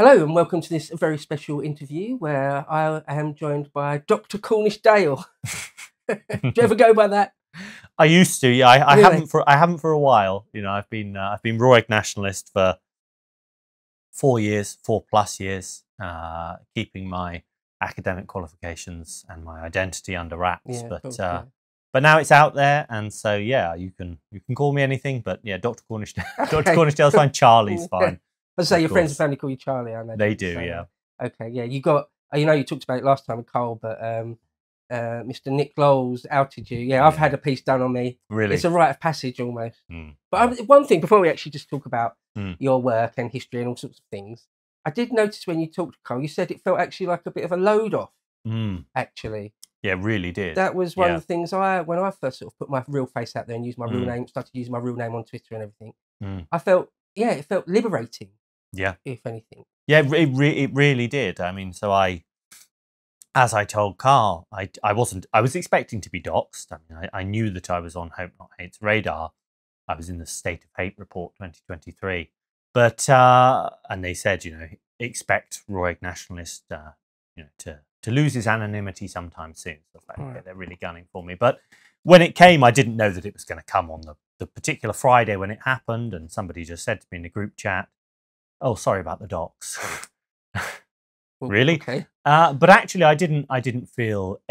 Hello and welcome to this very special interview where I am joined by Dr Cornish-Dale. Do you ever go by that? I used to, yeah. I Really? haven't for a while. You know, I've been Raw Egg Nationalist for 4 years, 4+ years, keeping my academic qualifications and my identity under wraps. Yeah, cool, yeah. But now it's out there, and so yeah, you can call me anything. But yeah, Dr Cornish-Dale, Dr Cornish-Dale's fine. Charlie's fine. I say of your friends and course. family call you Charlie, I imagine. They do, So, yeah. okay, yeah. You got. You know, you talked about it last time with Cole, but Mr. Nick Lowell's outed you. Yeah, I've had a piece done on me. Really? It's a rite of passage almost. Mm. But one thing before we actually just talk about Mm. your work and history and all sorts of things, I did notice when you talked to Cole, you said it felt actually like a bit of a load off. Actually. Yeah, really did. That was one of the things when I first sort of put my real face out there and used my real name, started using my real name on Twitter and everything. I felt, it felt liberating. Yeah. If anything. Yeah, it really did. I mean, so as I told Carl, I was expecting to be doxxed. I mean, I knew that I was on Hope Not Hate's radar. I was in the State of Hate Report 2023. But, and they said, expect Raw Egg Nationalist, to lose his anonymity sometime soon. So I was like, okay, they're really gunning for me. But when it came, I didn't know that it was going to come on the particular Friday when it happened. And somebody just said to me in the group chat, "Oh, sorry about the docs." Really? Okay. But actually, I didn't feel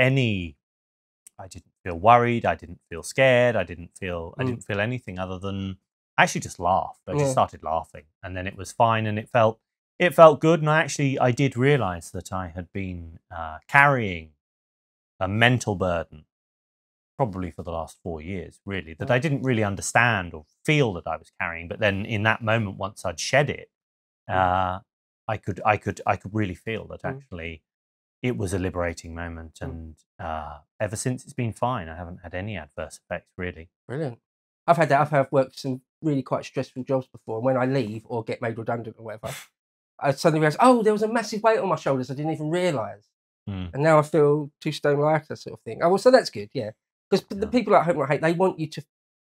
worried. I didn't feel scared. I didn't feel anything other than I actually just laughed. I just started laughing, and then it was fine, and it felt good. And I did realise that I had been carrying a mental burden probably for the last 4 years, really, that I didn't really understand or feel that I was carrying. But then in that moment, once I'd shed it, I could really feel that actually it was a liberating moment, and ever since it's been fine. I haven't had any adverse effects, really. Brilliant. I've had that. I've worked some really quite stressful jobs before, and when I leave or get made redundant or whatever, I suddenly realise, oh, there was a massive weight on my shoulders I didn't even realise, and now I feel 2 stone lighter, sort of thing. Oh, well, so that's good, yeah. Because the people at Hope Not Hate, they want you to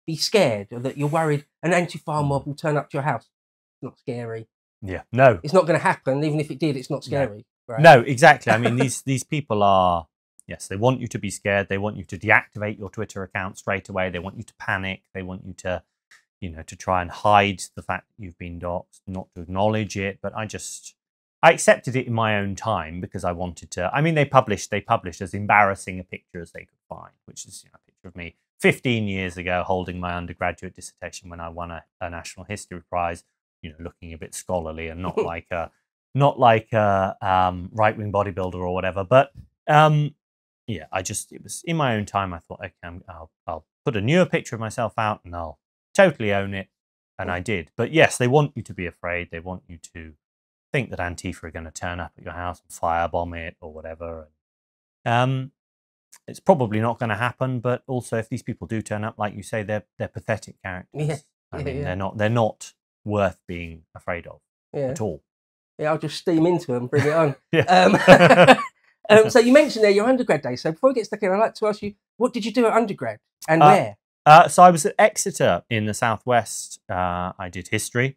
be scared or that you're worried an Antifa mob will turn up to your house. It's not scary. Yeah, no, it's not going to happen. Even if it did, it's not scary. No, right? No, exactly. I mean, these people are, yes, they want you to be scared. They want you to deactivate your Twitter account straight away. They want you to panic. They want you to, to try and hide the fact that you've been doxxed, not to acknowledge it. But I accepted it in my own time because I wanted to. I mean, they published as embarrassing a picture as they could find, which is a picture of me 15 years ago holding my undergraduate dissertation when I won a National History Prize. Looking a bit scholarly and not like a right-wing bodybuilder or whatever. But yeah, it was in my own time. I thought, okay, I'll put a newer picture of myself out and I'll totally own it, and I did. But yes, they want you to be afraid. They want you to think that Antifa are going to turn up at your house and firebomb it or whatever. It's probably not going to happen. But also, if these people do turn up, like you say, they're pathetic characters. Yeah. I mean, they're not worth being afraid of at all. Yeah, I'll just steam into them, bring it on. Yeah. So you mentioned there your undergrad days. So before we get stuck in, I'd like to ask you, what did you do at undergrad and where? So I was at Exeter in the southwest. I did history.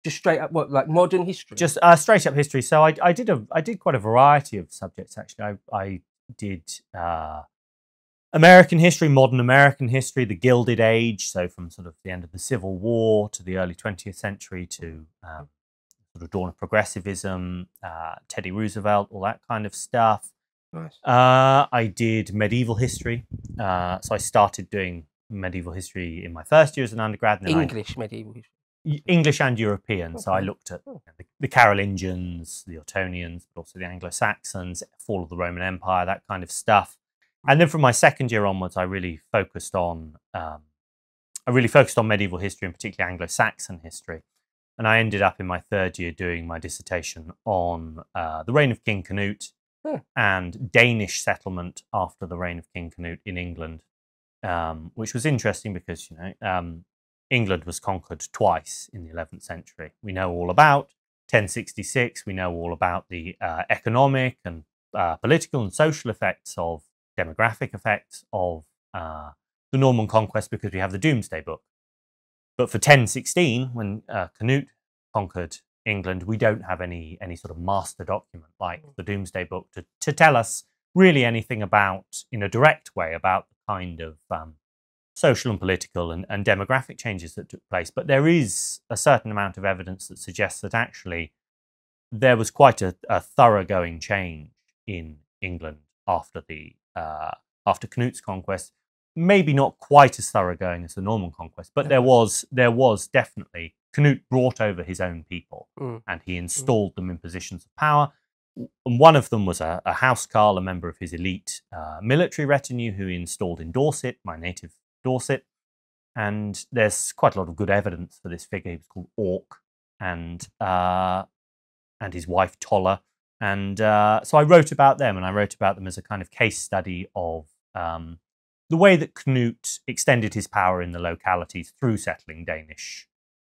Just straight up, what, like modern history? Just straight up history. So I did quite a variety of subjects actually. I did American history, modern American history, the Gilded Age, so from sort of the end of the Civil War to the early 20th century to sort of dawn of progressivism, Teddy Roosevelt, all that kind of stuff. Nice. I did medieval history. So I started doing medieval history in my first year as an undergrad. And then English medieval history? English and European. Okay. So I looked at the Carolingians, the Ottonians, but also the Anglo-Saxons, fall of the Roman Empire, that kind of stuff. And then from my second year onwards, I really focused on medieval history, and particularly Anglo-Saxon history. And I ended up in my third year doing my dissertation on the reign of King Canute and Danish settlement after the reign of King Canute in England, which was interesting because England was conquered twice in the 11th century. We know all about 1066. We know all about the economic and political and social effects of demographic effects of the Norman conquest because we have the Domesday Book. But for 1016, when Canute conquered England, we don't have any sort of master document like the Domesday Book to tell us really anything about, in a direct way, about the kind of social and political and demographic changes that took place. But there is a certain amount of evidence that suggests that actually there was quite a thoroughgoing change in England after after Canut's conquest. Maybe not quite as thoroughgoing as the Norman conquest, but there was definitely, Canute brought over his own people and he installed them in positions of power. And one of them was a housecarl, a member of his elite military retinue, who he installed in Dorset, my native Dorset. And there's quite a lot of good evidence for this figure. He was called Orc, and his wife Tolla. And so I wrote about them, and I wrote about them as a kind of case study of the way that Canute extended his power in the localities through settling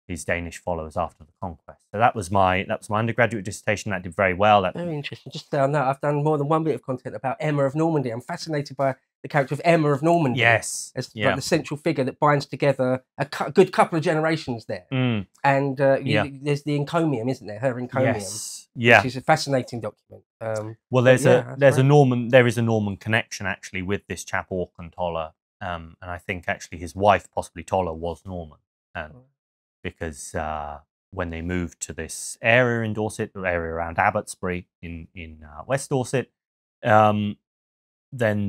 his Danish followers after the conquest. So that was my undergraduate dissertation. That did very well. Very interesting. Just on that, I've done more than one bit of content about Emma of Normandy. I'm fascinated by the character of Emma of Normandy. Yes, as like the central figure that binds together a good couple of generations there. And there's the encomium, isn't there? Her encomium. Yes. Yeah, which is a fascinating document. Well, there is a Norman connection actually with this chap Orc and Tolla, and I think actually his wife, possibly Tolla, was Norman. Because when they moved to this area in Dorset, the area around Abbotsbury in West Dorset, then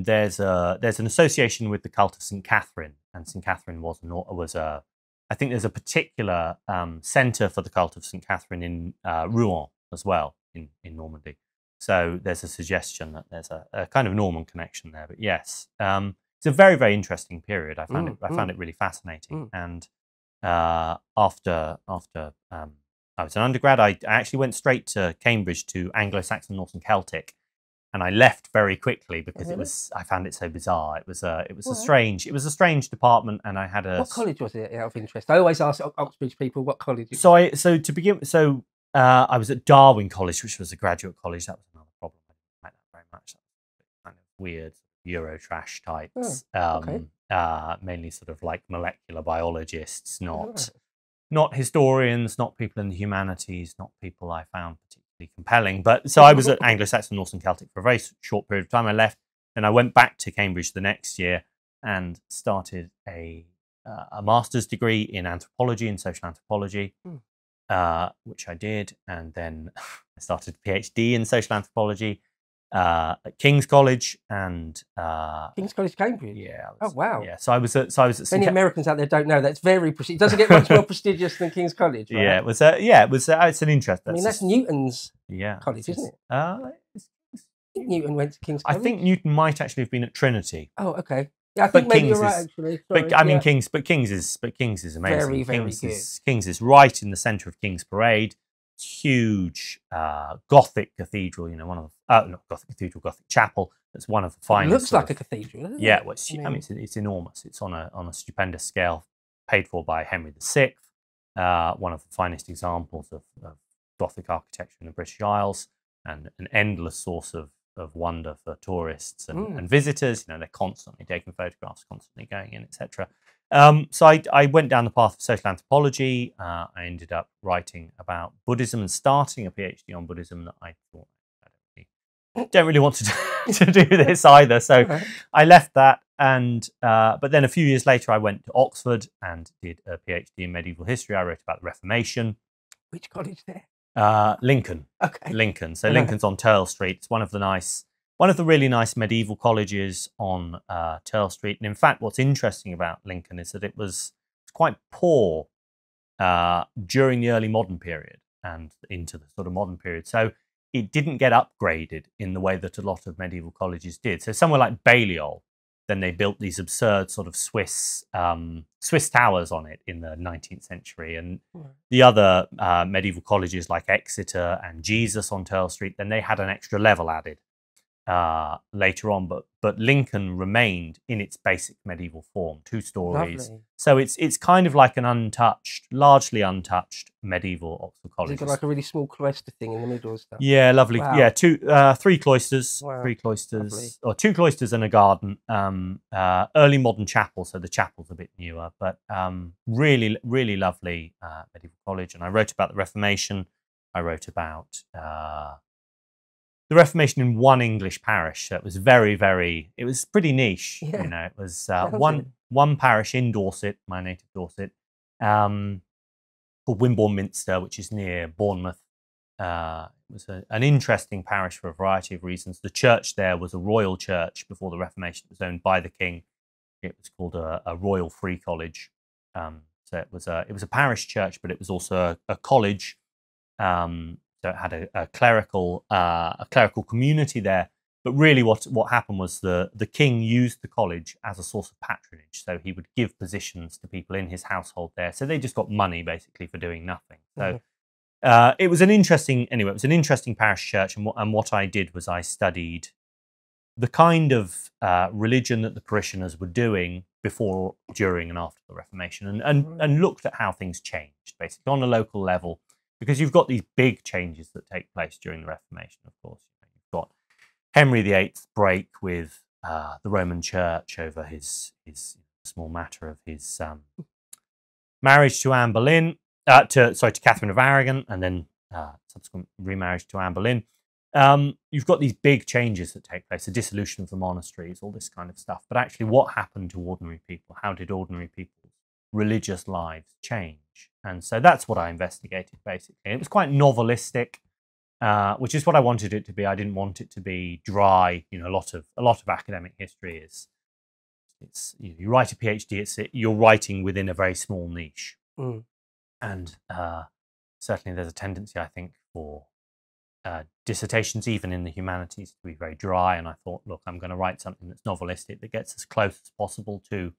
there's an association with the cult of St. Catherine, and St. Catherine I think there's a particular centre for the cult of St. Catherine in Rouen as well in Normandy. So there's a suggestion that there's a kind of Norman connection there. But yes, it's a very, very interesting period. I found it really fascinating. And after I was an undergrad, I actually went straight to Cambridge to Anglo-Saxon, Norse and Celtic, and I left very quickly because I found it so bizarre. It was a strange department, and I had What college was it, out of interest? I always ask Oxbridge people what college. I was at Darwin College, which was a graduate college. That was another problem. I didn't like that very much. That was kind of weird Eurotrash types. Mainly sort of like molecular biologists, not historians, not people in the humanities, not people I found particularly compelling. But so I was at Anglo-Saxon, Norse and Celtic for a very short period of time. I left, and I went back to Cambridge the next year and started a master's degree in anthropology and social anthropology, which I did, and then I started a PhD in social anthropology at King's College and King's College, Cambridge. Yeah. Oh wow. Yeah. So I was at. Many Americans out there don't know that's very prestigious. It doesn't get much more prestigious than King's College. Right? Yeah. It was. It was. It's an interest. I mean, that's Newton's college, isn't it? I think Newton went to King's College. I think Newton might actually have been at Trinity. Oh, okay. Yeah, I think maybe you're right, actually. Sorry. But I mean, King's is amazing. Very, very good. King's is right in the centre of King's Parade. Huge Gothic cathedral, one of not Gothic cathedral, Gothic chapel. That's one of the finest. It looks like a cathedral, doesn't it? Yeah, well, it's enormous. It's on a stupendous scale, paid for by Henry VI. One of the finest examples of Gothic architecture in the British Isles, and an endless source of wonder for tourists and visitors. They're constantly taking photographs, constantly going in, etc. So I went down the path of social anthropology. I ended up writing about Buddhism and starting a PhD on Buddhism that I thought I don't really want to do this either. So I left that, and but then a few years later I went to Oxford and did a PhD in medieval history. I wrote about the Reformation. Which college there? Lincoln. Okay. Lincoln. So Lincoln's on Turl Street. It's one of the really nice medieval colleges on Turl Street. And in fact, what's interesting about Lincoln is that it was quite poor during the early modern period and into the sort of modern period. So it didn't get upgraded in the way that a lot of medieval colleges did. So somewhere like Balliol, then they built these absurd sort of Swiss towers on it in the 19th century. And the other medieval colleges like Exeter and Jesus on Turl Street, then they had an extra level added later on, but Lincoln remained in its basic medieval form, 2 stories. Lovely. So it's kind of like an largely untouched medieval Oxford college. It's got like a really small cloister thing in the middle and stuff. Yeah, lovely. Wow. Yeah, 3 cloisters, wow. 3 cloisters, Lovely. Or 2 cloisters and a garden. Early modern chapel, so the chapel's a bit newer, but really, really lovely medieval college. And I wrote about the Reformation. I wrote about the Reformation in one English parish. So it was it was pretty niche. Yeah. You know, it was Sounds it. one parish in Dorset, my native Dorset, called Wimborne Minster, which is near Bournemouth. It was an interesting parish for a variety of reasons. The church there was a royal church before the Reformation. It was owned by the king. It was called a royal free college. So it was a parish church, but it was also a college. So it had a clerical community there. But really, what happened was the king used the college as a source of patronage. So he would give positions to people in his household there. So they just got money basically for doing nothing. So it was an interesting parish church. And what I did was I studied the kind of religion that the parishioners were doing before, during, and after the Reformation, and looked at how things changed basically on a local level. Because you've got these big changes that take place during the Reformation, of course. You've got Henry VIII's break with the Roman Church over his small matter of his marriage to Anne Boleyn, to Catherine of Aragon, and then subsequent remarriage to Anne Boleyn. You've got these big changes that take place, the dissolution of the monasteries, all this kind of stuff. But actually, what happened to ordinary people? How did ordinary people's religious lives change? And so that's what I investigated, basically. And it was quite novelistic, which is what I wanted it to be. I didn't want it to be dry. You know, a lot of academic history is, you write a PhD, you're writing within a very small niche. And certainly there's a tendency, I think, for dissertations, even in the humanities, to be very dry. And I thought, look, I'm going to write something that's novelistic, that gets as close as possible to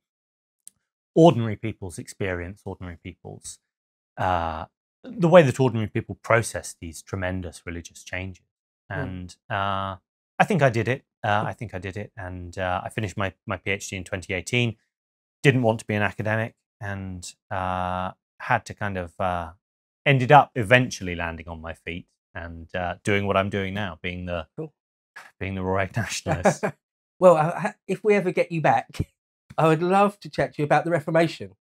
ordinary people's experience, ordinary people's the way that ordinary people process these tremendous religious changes. And I think I did it. And I finished my PhD in 2018. Didn't want to be an academic, and had to kind of ended up eventually landing on my feet and doing what I'm doing now, being the Raw Egg Nationalist. Well, if we ever get you back, I would love to chat to you about the Reformation.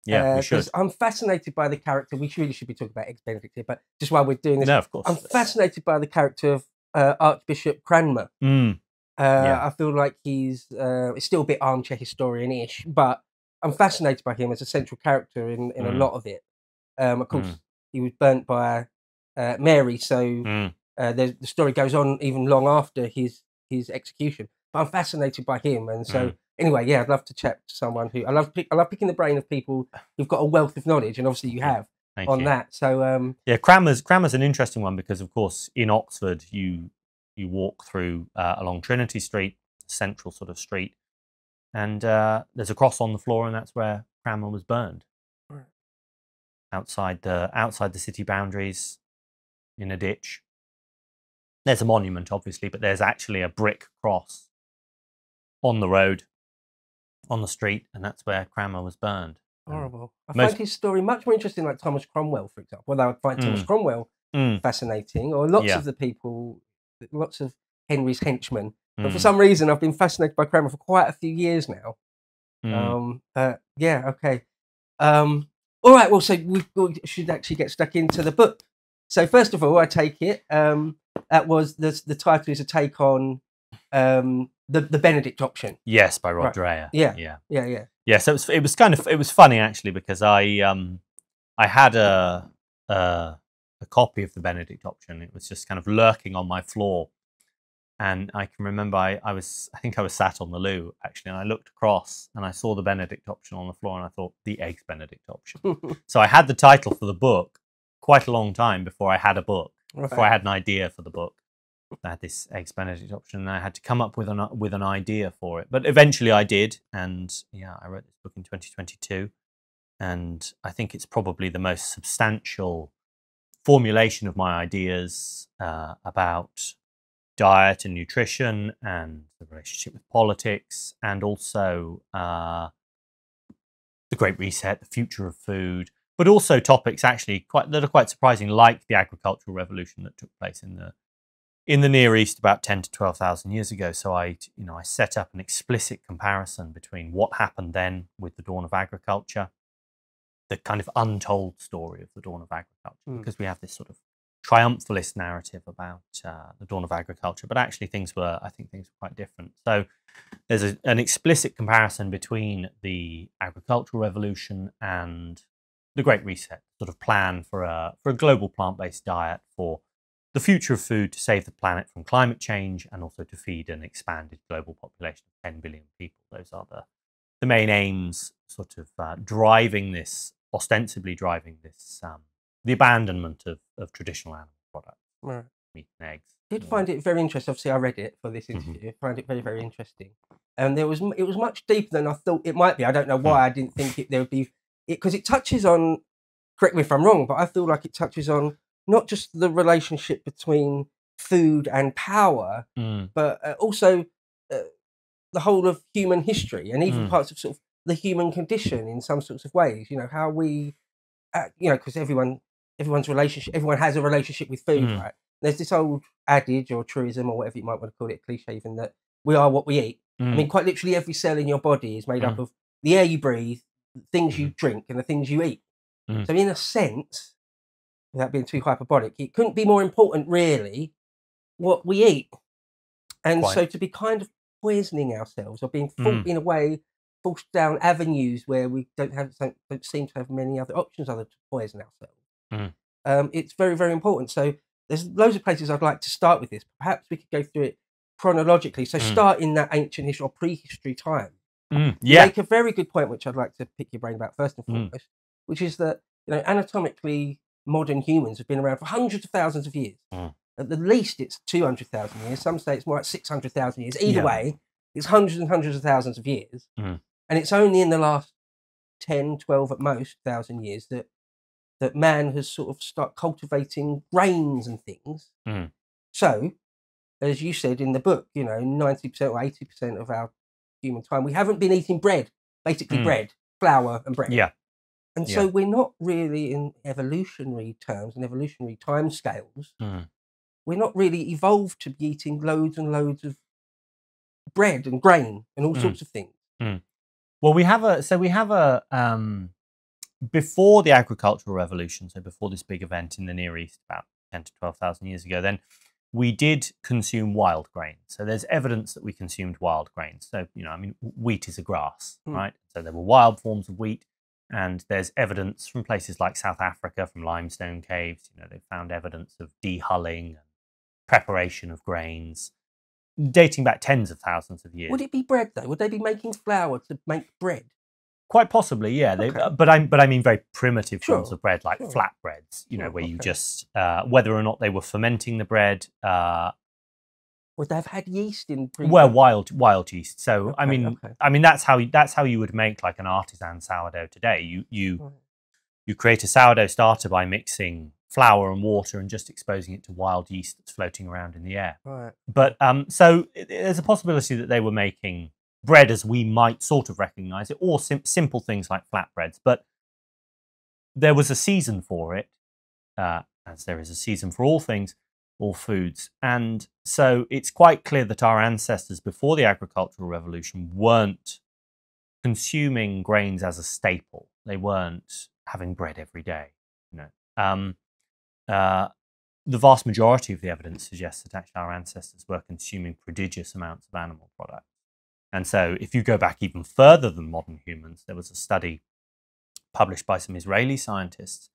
Yeah, we should. I'm fascinated by the character. We really should be talking about Eggs Benedict here, but just while we're doing this, no, of course. I'm fascinated by the character of Archbishop Cranmer. I feel like he's still a bit armchair historian-ish, but I'm fascinated by him as a central character in a lot of it. Of course, he was burnt by Mary, so the story goes on even long after his execution. But I'm fascinated by him, and so anyway, yeah, I'd love to chat to someone who I love picking the brain of people who've got a wealth of knowledge, and obviously you have on that. So yeah, Cranmer's an interesting one because, of course, in Oxford you walk through along Trinity Street, central sort of street, and there's a cross on the floor, and that's where Cranmer was burned. Outside the city boundaries, in a ditch. There's a monument, obviously, but there's actually a brick cross on the road, on the street, and that's where Cranmer was burned. Horrible. I find his story much more interesting, like Thomas Cromwell, for example. Although I find Thomas Cromwell fascinating, or lots of the people, lots of Henry's henchmen. But for some reason, I've been fascinated by Cranmer for quite a few years now. Yeah, okay. All right, well, so we should actually get stuck into the book. So first of all, I take it that was the title is a take on the Benedict Option. Yes, by Rod Dreher. Yeah. So it was funny actually, because I had a copy of the Benedict Option. It was just kind of lurking on my floor, and I can remember I think I was sat on the loo actually, and I looked across and I saw the Benedict Option on the floor, and I thought, the Eggs Benedict Option. So I had the title for the book quite a long time before I had a book, before I had an idea for the book. I had this Eggs Benedict Option, and I had to come up with an idea for it. But eventually I did, and yeah, I wrote this book in 2022, and I think it's probably the most substantial formulation of my ideas about diet and nutrition and the relationship with politics, and also the Great Reset, the future of food, but also topics actually that are quite surprising, like the agricultural revolution that took place in the Near East about 10 to 12,000 years ago. So I set up an explicit comparison between what happened then with the dawn of agriculture, the kind of untold story of the dawn of agriculture, because we have this sort of triumphalist narrative about the dawn of agriculture, but actually I think things were quite different. So there's an explicit comparison between the agricultural revolution and the Great Reset, sort of plan for a global plant-based diet for the future of food to save the planet from climate change and also to feed an expanded global population of 10 billion people. Those are the main aims, sort of ostensibly driving this, the abandonment of traditional animal products, Right. meat and eggs. I did find it very interesting. Obviously, I read it for this interview. I found it very, very interesting. And it was much deeper than I thought it might be. I don't know why I didn't think there would be, because it touches on, correct me if I'm wrong, but I feel like it touches on not just the relationship between food and power, but also the whole of human history and even parts of sort of the human condition in some sorts of ways. You know, how we, because everyone has a relationship with food, right? There's this old adage or truism or whatever you might want to call it, cliche even, that we are what we eat. I mean, quite literally every cell in your body is made up of the air you breathe, the things you drink, and the things you eat. So in a sense, without being too hyperbolic, it couldn't be more important, really, what we eat. And so to be kind of poisoning ourselves or being in a way forced down avenues where we don't seem to have many other options other to poison ourselves. It's very, very important. So there's loads of places I'd like to start with this. Perhaps we could go through it chronologically. So start in that ancient history or prehistory time. You make a very good point, which I'd like to pick your brain about first and foremost, which is that, anatomically, modern humans have been around for hundreds of thousands of years. At the least, it's 200,000 years. Some say it's more like 600,000 years. Either way, it's hundreds and hundreds of thousands of years. And it's only in the last 10, 12 at most thousand years that man has sort of started cultivating grains and things. So, as you said in the book, 90% or 80% of our human time, we haven't been eating bread, basically bread, flour and bread. And so we're not really, in evolutionary terms and evolutionary timescales, we're not really evolved to be eating loads and loads of bread and grain and all sorts of things. Well, we have before the agricultural revolution, so before this big event in the Near East about 10 to 12,000 years ago, then we did consume wild grains. So there's evidence that we consumed wild grains. So, wheat is a grass, right? So there were wild forms of wheat. And there's evidence from places like South Africa, from limestone caves, they've found evidence of dehulling and preparation of grains dating back tens of thousands of years. Would it be bread, though? Would they be making flour to make bread? Quite possibly, yeah. Okay. But I mean very primitive forms of bread, like flatbreads, where you just, whether or not they were fermenting the bread. Would they have had yeast in? Well, wild yeast. So I mean that's how you would make like an artisan sourdough today. You create a sourdough starter by mixing flour and water and just exposing it to wild yeast that's floating around in the air. Right. But so there's a possibility that they were making bread as we might sort of recognise it, or simple things like flatbreads. But there was a season for it, as there is a season for all things. All foods. And so it's quite clear that our ancestors before the agricultural revolution weren't consuming grains as a staple. They weren't having bread every day. The vast majority of the evidence suggests that actually our ancestors were consuming prodigious amounts of animal products. And so if you go back even further than modern humans, there was a study published by some Israeli scientists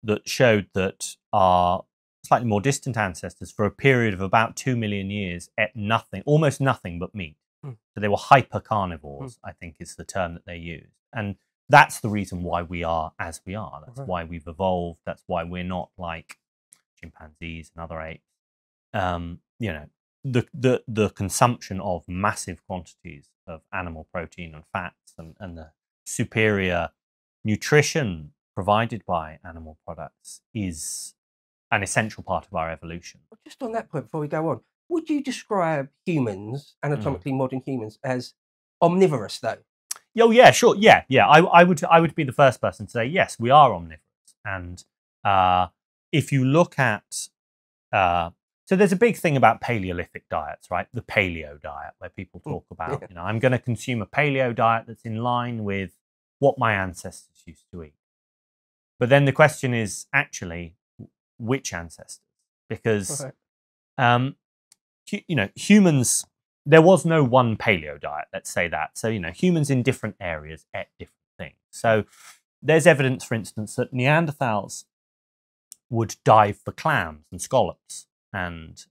that showed that our slightly more distant ancestors, for a period of about 2 million years, ate almost nothing but meat. So they were hyper carnivores, I think is the term that they used. And that's the reason why we are as we are. That's why we've evolved. That's why we're not like chimpanzees and other apes. The consumption of massive quantities of animal protein and fats and the superior nutrition provided by animal products is an essential part of our evolution. Just on that point, before we go on, would you describe humans, anatomically modern humans, as omnivorous, though? Oh, yeah, sure. Yeah. I would be the first person to say, yes, we are omnivorous. And if you look at... so there's a big thing about Paleolithic diets, right? The paleo diet, where people talk about, I'm going to consume a paleo diet that's in line with what my ancestors used to eat. But then the question is, actually, which ancestors, because Right. humans. There was no one paleo diet. Let's say that. So humans in different areas ate different things. So there's evidence, for instance, that Neanderthals would dive for clams and scallops and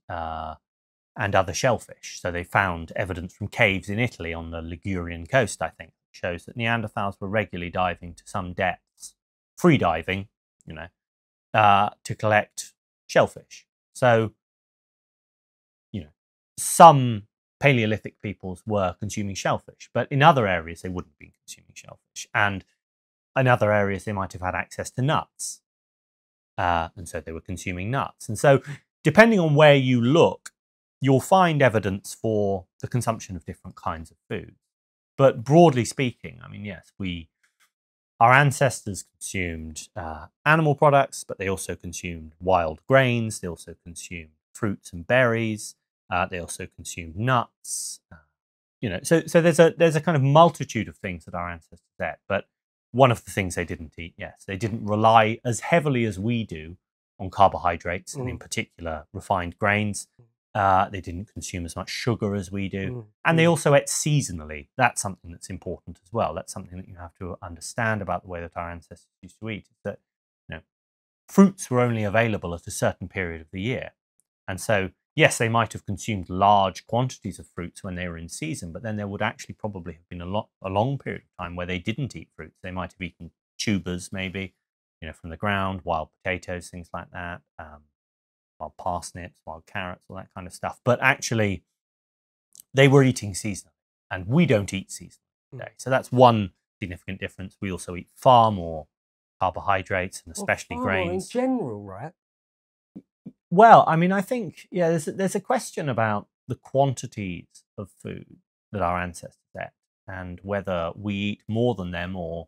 other shellfish. So they found evidence from caves in Italy on the Ligurian coast, I think, shows that Neanderthals were regularly diving to some depths, free diving, to collect shellfish. So, some Paleolithic peoples were consuming shellfish, but in other areas they wouldn't be consuming shellfish. And in other areas they might have had access to nuts. And so they were consuming nuts. And so depending on where you look, you'll find evidence for the consumption of different kinds of food. But broadly speaking, I mean, yes, our ancestors consumed animal products, but they also consumed wild grains. They also consumed fruits and berries. They also consumed nuts. So there's a kind of multitude of things that our ancestors ate. But one of the things they didn't eat, yes, they didn't rely as heavily as we do on carbohydrates, and in particular refined grains. They didn't consume as much sugar as we do. And they also ate seasonally. That's something that's important as well. That's something that you have to understand about the way that our ancestors used to eat, is that fruits were only available at a certain period of the year. And so, yes, they might have consumed large quantities of fruits when they were in season, but then there would actually probably have been a long period of time where they didn't eat fruits. They might have eaten tubers, maybe, from the ground, wild potatoes, things like that, wild parsnips, wild carrots, all that kind of stuff. But actually, they were eating seasonally, and we don't eat seasonally today. So that's one significant difference. We also eat far more carbohydrates, and especially grains. In general, right? Well, I mean, I think, there's a question about the quantities of food that our ancestors ate, and whether we eat more than them, or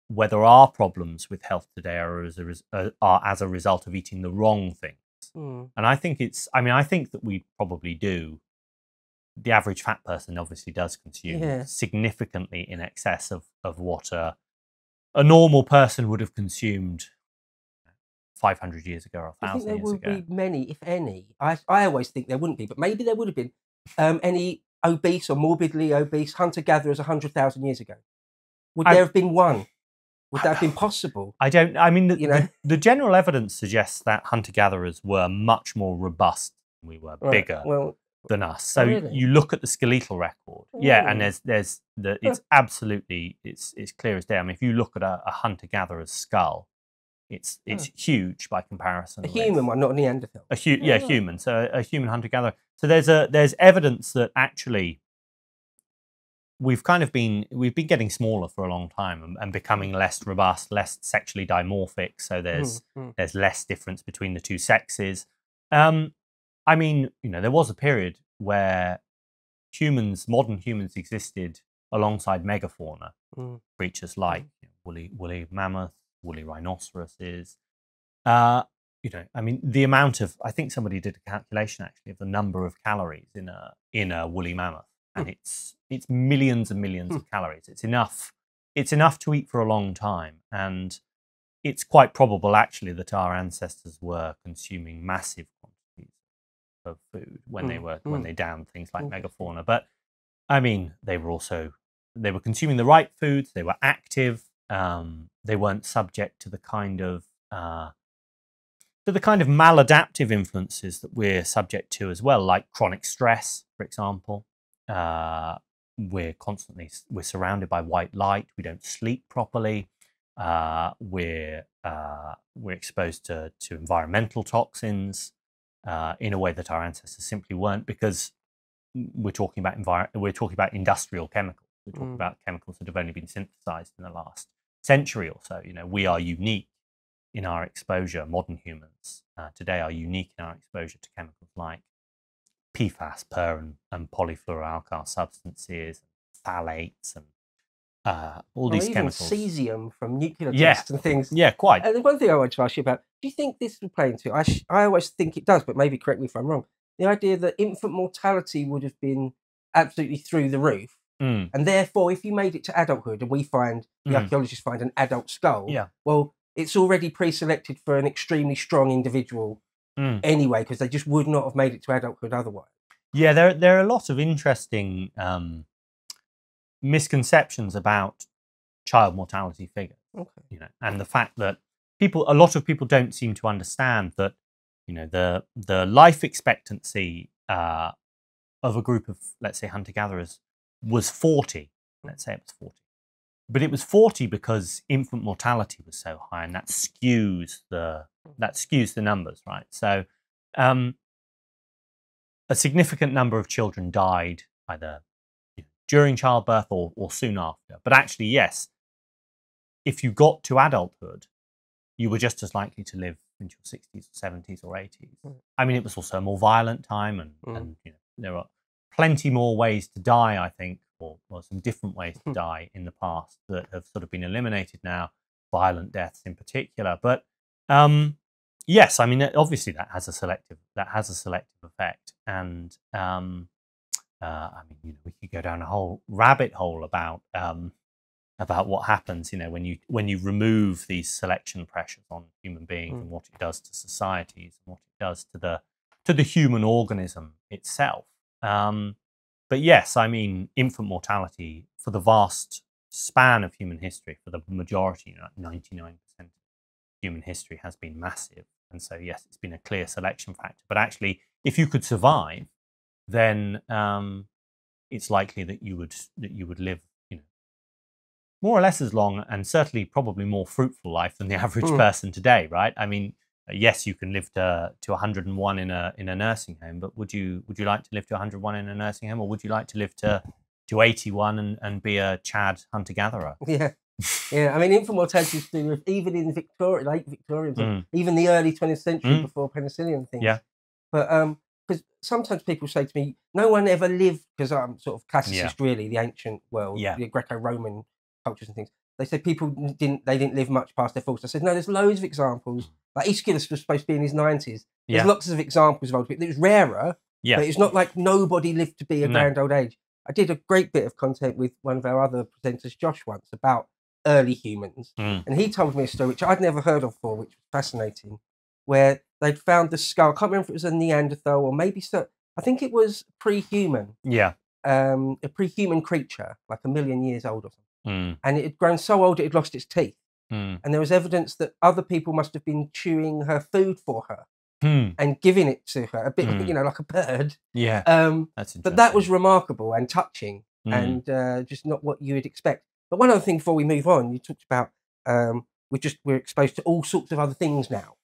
whether our problems with health today are as a result of eating the wrong things. And I think I think that we probably do. The average fat person obviously does consume significantly in excess of what a normal person would have consumed 500 years ago or 1,000 years ago. I think there would be many, if any. I always think there wouldn't be, but maybe there would have been any obese or morbidly obese hunter-gatherers 100,000 years ago. Would there have been one? Would that have been possible? I don't. I mean, the general evidence suggests that hunter-gatherers were much more robust than we were, bigger than us. So you look at the skeletal record, and it's absolutely it's clear as day. I mean, if you look at a hunter-gatherer's skull, it's huge by comparison. A human one, not a Neanderthal. Human. So a human hunter-gatherer. So there's evidence that actually we've been getting smaller for a long time, and becoming less robust, less sexually dimorphic. So there's less difference between the two sexes. I mean, there was a period where modern humans existed alongside megafauna, creatures like woolly mammoth, woolly rhinoceroses. I mean, the amount of, I think somebody did a calculation actually of the number of calories in a woolly mammoth, and it's millions and millions of calories. It's enough to eat for a long time, and it's quite probable actually that our ancestors were consuming massive quantities of food when they downed things like megafauna. But I mean, they were consuming the right foods. They were active. They weren't subject to the kind of maladaptive influences that we're subject to as well, like chronic stress, for example. We're surrounded by white light. We don't sleep properly. We're exposed to environmental toxins in a way that our ancestors simply weren't, because we're talking about industrial chemicals. We're talking about chemicals that have only been synthesized in the last century or so. We are unique in our exposure. Modern humans today are unique in our exposure to chemicals like PFAS, per and polyfluoroalkyl substances, phthalates, and all these chemicals. Cesium from nuclear tests and things. Yeah, quite. And the one thing I wanted to ask you about, do you think this would play into it? I always think it does, but maybe correct me if I'm wrong. The idea that infant mortality would have been absolutely through the roof. And therefore, if you made it to adulthood and the archaeologists find an adult skull, well, it's already pre-selected for an extremely strong individual anyway, because they just would not have made it to adulthood otherwise. Yeah, there are a lot of interesting misconceptions about child mortality figures. Okay. You know, and the fact that a lot of people don't seem to understand that, you know, the life expectancy of a group of, let's say, hunter-gatherers was 40. Let's say it was 40. But it was 40 because infant mortality was so high, and that skews the numbers, right? So a significant number of children died either during childbirth or soon after. But actually, yes, if you got to adulthood, you were just as likely to live into your 60s, 70s, or 80s. I mean, it was also a more violent time, and you know, there are plenty more ways to die, I think, or some different ways to die in the past that have sort of been eliminated now, violent deaths in particular. But yes, I mean, obviously that has a selective effect, and I mean, you know, we could go down a whole rabbit hole about what happens, you know, when you remove these selection pressures on human beings and what it does to societies and what it does to the human organism itself. But yes, I mean, infant mortality for the vast span of human history, for the majority, you know, 99% of human history has been massive. And so, yes, it's been a clear selection factor. But actually, if you could survive, then it's likely that you would live, you know, more or less as long, and certainly probably more fruitful life than the average person today, right? I mean, yes, you can live to 101 in a nursing home, but would you like to live to 101 in a nursing home, or would you like to live to 81 and be a Chad hunter-gatherer? Yeah. Yeah, I mean, infant mortality is to do with, even in Victoria, late Victorian, even the early 20th century before penicillin and things. Yeah. But because sometimes people say to me, no one ever lived, because I'm sort of classicist, really, the ancient world, the Greco-Roman cultures and things. They said people didn't live much past their 40s. I said, no, there's loads of examples. Like Aeschylus was supposed to be in his 90s. There's lots of examples of old people. It was rarer, but it's not like nobody lived to be a grand old age. I did a great bit of content with one of our other presenters, Josh, once about early humans, and he told me a story which I'd never heard of before, which was fascinating, where they'd found the skull. I can't remember if it was a Neanderthal or maybe so. I think it was pre-human. Yeah. A pre-human creature, like 1 million years old or something, and it had grown so old it had lost its teeth, and there was evidence that other people must have been chewing her food for her and giving it to her, a bit, you know, like a bird. Yeah. That's interesting. But that was remarkable and touching, and just not what you would expect. But one other thing before we move on, you talked about we're exposed to all sorts of other things now.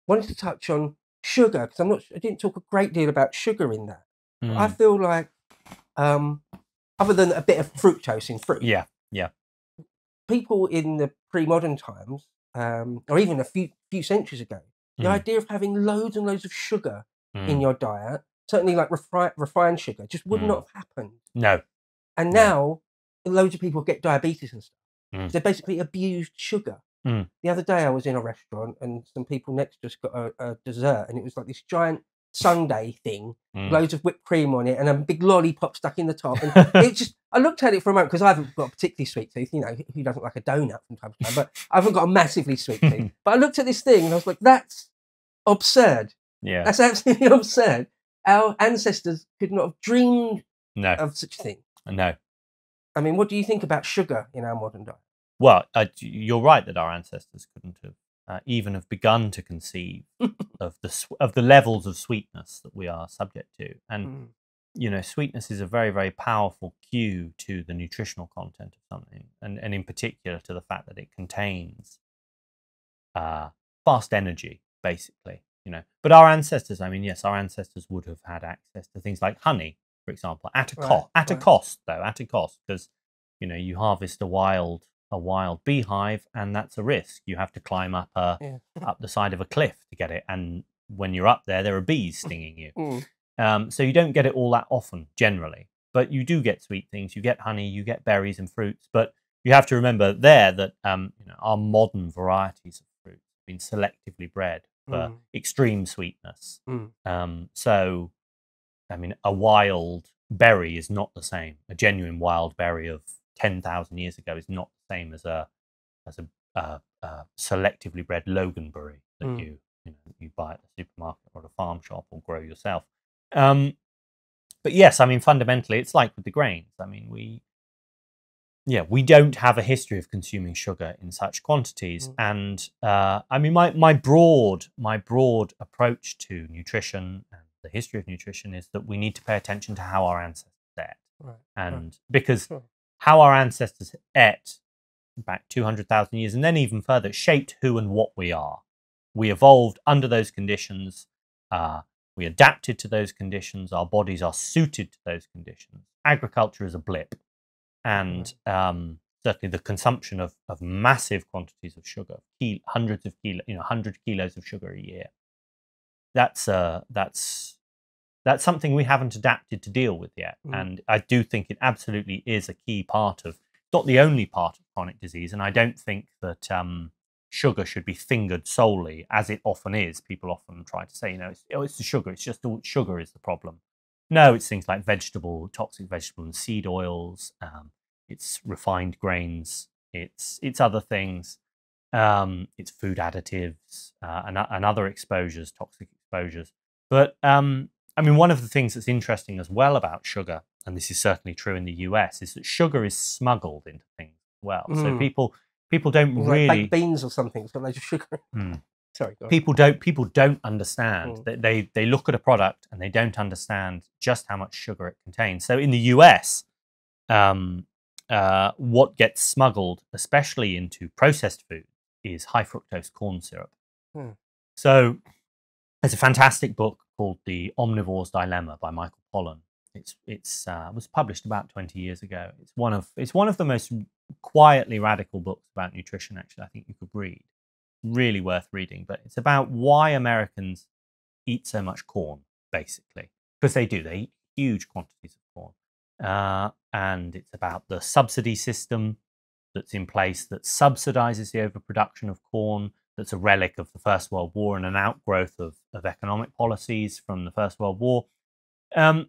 Wanted to touch on sugar, because I didn't talk a great deal about sugar in that. I feel like other than a bit of fructose in fruit, people in the pre-modern times, or even a few centuries ago, the idea of having loads and loads of sugar in your diet, certainly like refined sugar, just would not have happened. No. And now loads of people get diabetes and stuff. They basically abused sugar. The other day I was in a restaurant and some people next to us got a dessert, and it was like this giant sundae thing, loads of whipped cream on it and a big lollipop stuck in the top. And it just, I looked at it for a moment, because I haven't got a particularly sweet tooth, you know, who doesn't like a donut from time to time, but I haven't got a massively sweet tooth. But I looked at this thing and I was like, that's absurd. Yeah. That's absolutely absurd. Our ancestors could not have dreamed of such a thing. No. I mean, what do you think about sugar in our modern diet? Well, you're right that our ancestors couldn't have even have begun to conceive of the levels of sweetness that we are subject to. And you know, sweetness is a very, very powerful cue to the nutritional content of something, and in particular to the fact that it contains fast energy, basically. You know, but our ancestors, I mean, yes, our ancestors would have had access to things like honey, for example, at a cost, because you know, you harvest a wild beehive, and that's a risk. You have to climb up up the side of a cliff to get it, and when you're up there are bees stinging you. So you don't get it all that often generally, but you do get sweet things. You get honey, you get berries and fruits, but you have to remember there that you know, our modern varieties of fruit have been selectively bred for extreme sweetness. So I mean, a wild berry is not the same. A genuine wild berry of 10,000 years ago is not the same as a selectively bred Loganberry that you buy at the supermarket or at a farm shop or grow yourself. But yes, I mean, fundamentally, it's like with the grains. I mean, we don't have a history of consuming sugar in such quantities. And I mean, my broad approach to nutrition and the history of nutrition is that we need to pay attention to how our ancestors ate. Because how our ancestors ate back 200,000 years and then even further shaped who and what we are. We evolved under those conditions. We adapted to those conditions. Our bodies are suited to those conditions. Agriculture is a blip. And certainly the consumption of massive quantities of sugar, hundreds of kilos, 100 kilos of sugar a year. That's something we haven't adapted to deal with yet. And I do think it absolutely is a key part of, not the only part of chronic disease. And I don't think that sugar should be fingered solely, as it often is. People often try to say, it's the sugar. It's just all sugar is the problem. No, it's things like toxic vegetable and seed oils. It's refined grains. It's other things. It's food additives and other exposures, toxic exposures. But I mean, one of the things that's interesting as well about sugar, and this is certainly true in the US, is that sugar is smuggled into things as well. So people don't really like baked beans or something. It's got loads of sugar. Sorry, go on. People don't understand that they look at a product and they don't understand just how much sugar it contains. So in the US, what gets smuggled, especially into processed food, is high fructose corn syrup. So there's a fantastic book called The Omnivore's Dilemma by Michael Pollan. It was published about 20 years ago. It's one of the most quietly radical books about nutrition, actually, I think you could read. Really worth reading. But it's about why Americans eat so much corn, basically. Because they do. They eat huge quantities of corn. And it's about the subsidy system that's in place that subsidizes the overproduction of corn, that's a relic of the First World War and an outgrowth of economic policies from the First World War. And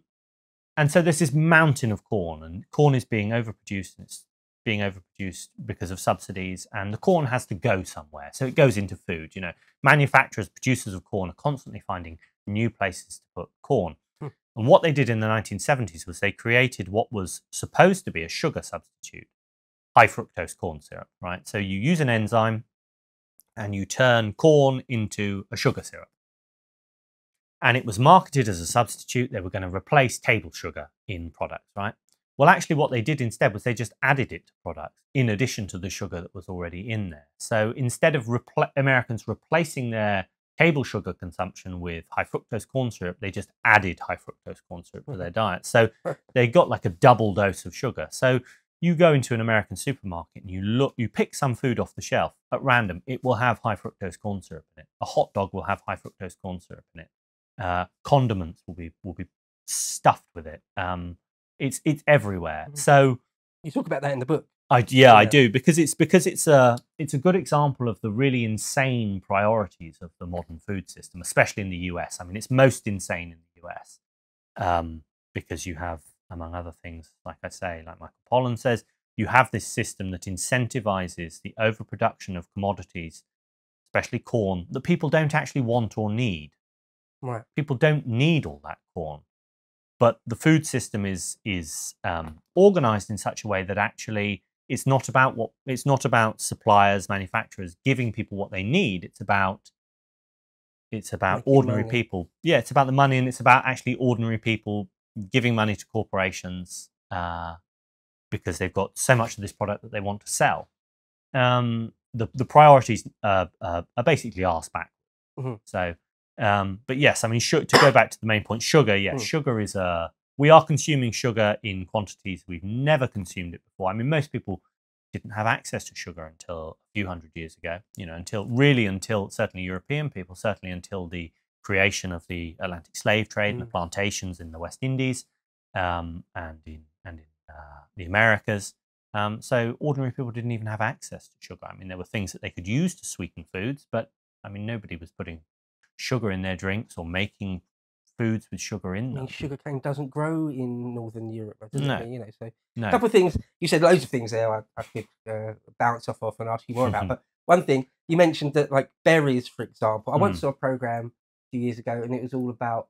so there's this mountain of corn, and corn is being overproduced, and it's being overproduced because of subsidies, and the corn has to go somewhere. So it goes into food. Manufacturers, producers of corn are constantly finding new places to put corn. And what they did in the 1970s was they created what was supposed to be a sugar substitute, high fructose corn syrup, right? So you use an enzyme and you turn corn into a sugar syrup. And it was marketed as a substitute. They were going to replace table sugar in products, right? Well, actually, what they did instead was they just added it to products in addition to the sugar that was already in there. So instead of Americans replacing their table sugar consumption with high fructose corn syrup, they just added high fructose corn syrup to their diet. So they got like a double dose of sugar. So you go into an American supermarket and you pick some food off the shelf at random, it will have high fructose corn syrup in it. A hot dog will have high fructose corn syrup in it. Condiments will be stuffed with it. It's everywhere. So you talk about that in the book. I do, because it's a good example of the really insane priorities of the modern food system, especially in the US. I mean, it's most insane in the US because you have, among other things, like I say, like Michael Pollan says, you have this system that incentivizes the overproduction of commodities, especially corn, that people don't actually want or need. Right. People don't need all that corn. But the food system is organized in such a way that actually it's not about suppliers, manufacturers giving people what they need. It's about ordinary people. Yeah, it's about the money, and it's about actually ordinary people giving money to corporations because they've got so much of this product that they want to sell. The priorities are basically arse back. So. But yes, I mean, to go back to the main point, sugar. Yes, sugar is we are consuming sugar in quantities we've never consumed it before. I mean, most people didn't have access to sugar until a few hundred years ago. Until certainly European people, certainly until the creation of the Atlantic slave trade and the plantations in the West Indies and in the Americas. So ordinary people didn't even have access to sugar. I mean, there were things that they could use to sweeten foods, but I mean, nobody was putting sugar in their drinks or making foods with sugar in them. I mean, sugarcane doesn't grow in Northern Europe, does it? So no. a couple of things, you said loads of things there I could bounce off and ask you more about, but one thing you mentioned that, like berries, for example. I once saw a program a few years ago, and it was all about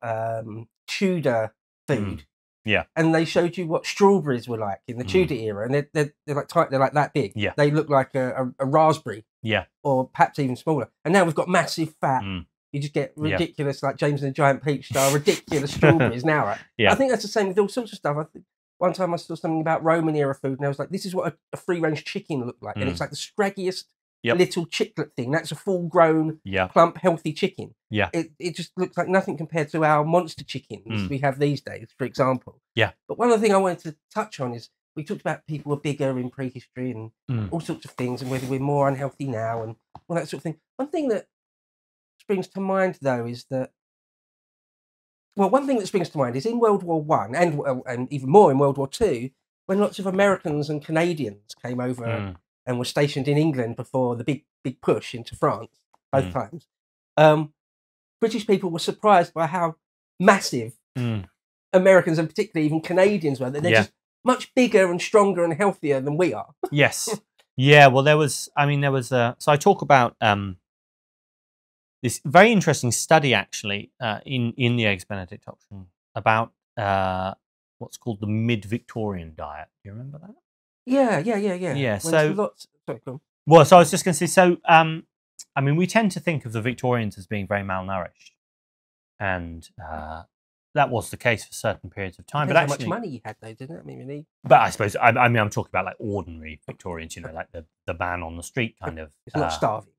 Tudor food. Yeah. And they showed you what strawberries were like in the Tudor era, and they're like tight, they're like that big. Yeah. They look like a raspberry. Yeah. Or perhaps even smaller. And now we've got massive fat. You just get ridiculous, like James and the Giant Peach style, ridiculous strawberries now, right? Yeah. I think that's the same with all sorts of stuff. I think one time I saw something about Roman era food, and I was like, this is what a free range chicken looked like. And it's like the scraggiest little chiclet thing. That's a full grown, plump, healthy chicken. Yeah. It just looks like nothing compared to our monster chickens we have these days, for example. Yeah. But one other thing I wanted to touch on is we talked about people were bigger in prehistory and all sorts of things, and whether we're more unhealthy now and all that sort of thing. One thing that springs to mind, though, is that, well, one thing that springs to mind is in World War One and even more in World War Two, when lots of Americans and Canadians came over and were stationed in England before the big push into France, both times. British people were surprised by how massive Americans and particularly even Canadians were. That they're just much bigger and stronger and healthier than we are. Yes. Yeah. Well, so I talk about this very interesting study actually in the Eggs Benedict Option about what's called the mid-Victorian diet. Do you remember that? Yeah. Yeah. Sorry, go on. Well, so I was just going to say, so I mean, we tend to think of the Victorians as being very malnourished, and that was the case for certain periods of time. Depends how much money you had, though, didn't it? I mean, really. But I suppose I mean I'm talking about like ordinary Victorians, you know, like the man on the street kind of. It's not starving.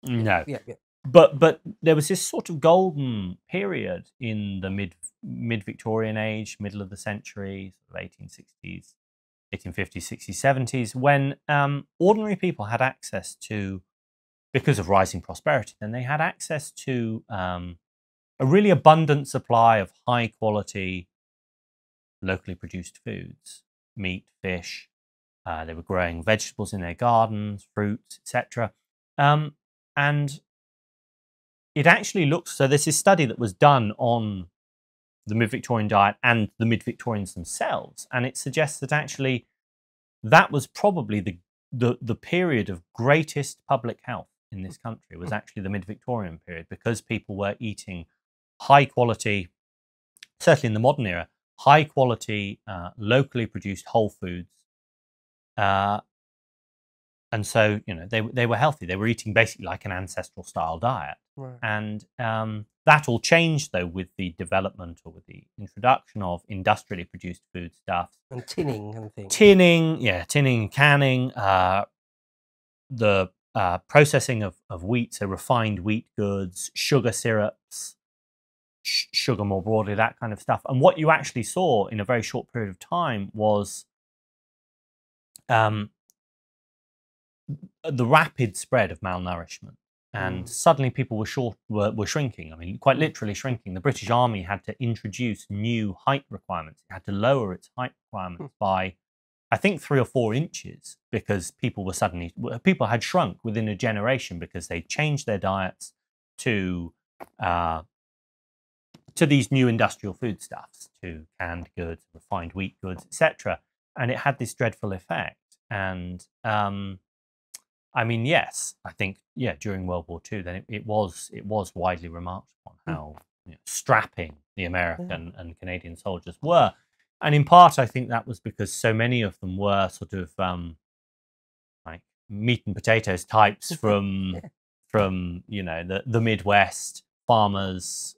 No. Yeah. But there was this sort of golden period in the mid-Victorian age, middle of the century, sort of 1860s, 1850s, 60s, 70s, when ordinary people had access to, because of rising prosperity, then they had access to a really abundant supply of high quality, locally produced foods, meat, fish. They were growing vegetables in their gardens, fruits, etc. And it actually looks, so there's this study that was done on the mid-Victorian diet and the mid-Victorians themselves, and it suggests that actually that was probably the period of greatest public health in this country, was actually the mid-Victorian period, because people were eating high quality, certainly in the modern era, high quality, locally produced whole foods. And so, you know, they were healthy. They were eating basically like an ancestral style diet. Right. And that all changed, though, with the development or with the introduction of industrially produced foodstuffs. And tinning and things. Tinning, canning, the processing of wheat, so refined wheat goods, sugar syrups, sugar more broadly, that kind of stuff. And what you actually saw in a very short period of time was the rapid spread of malnourishment, and suddenly people were shrinking. I mean, quite literally shrinking. The British Army had to introduce new height requirements. It had to lower its height requirements by, I think, 3 or 4 inches, because people had shrunk within a generation because they changed their diets to these new industrial foodstuffs, to canned goods, refined wheat goods, etc. And it had this dreadful effect. And I mean, yes, I think, during World War II, then it was widely remarked upon how strapping the American and Canadian soldiers were. And in part, I think that was because so many of them were sort of like meat and potatoes types from the Midwest, farmers'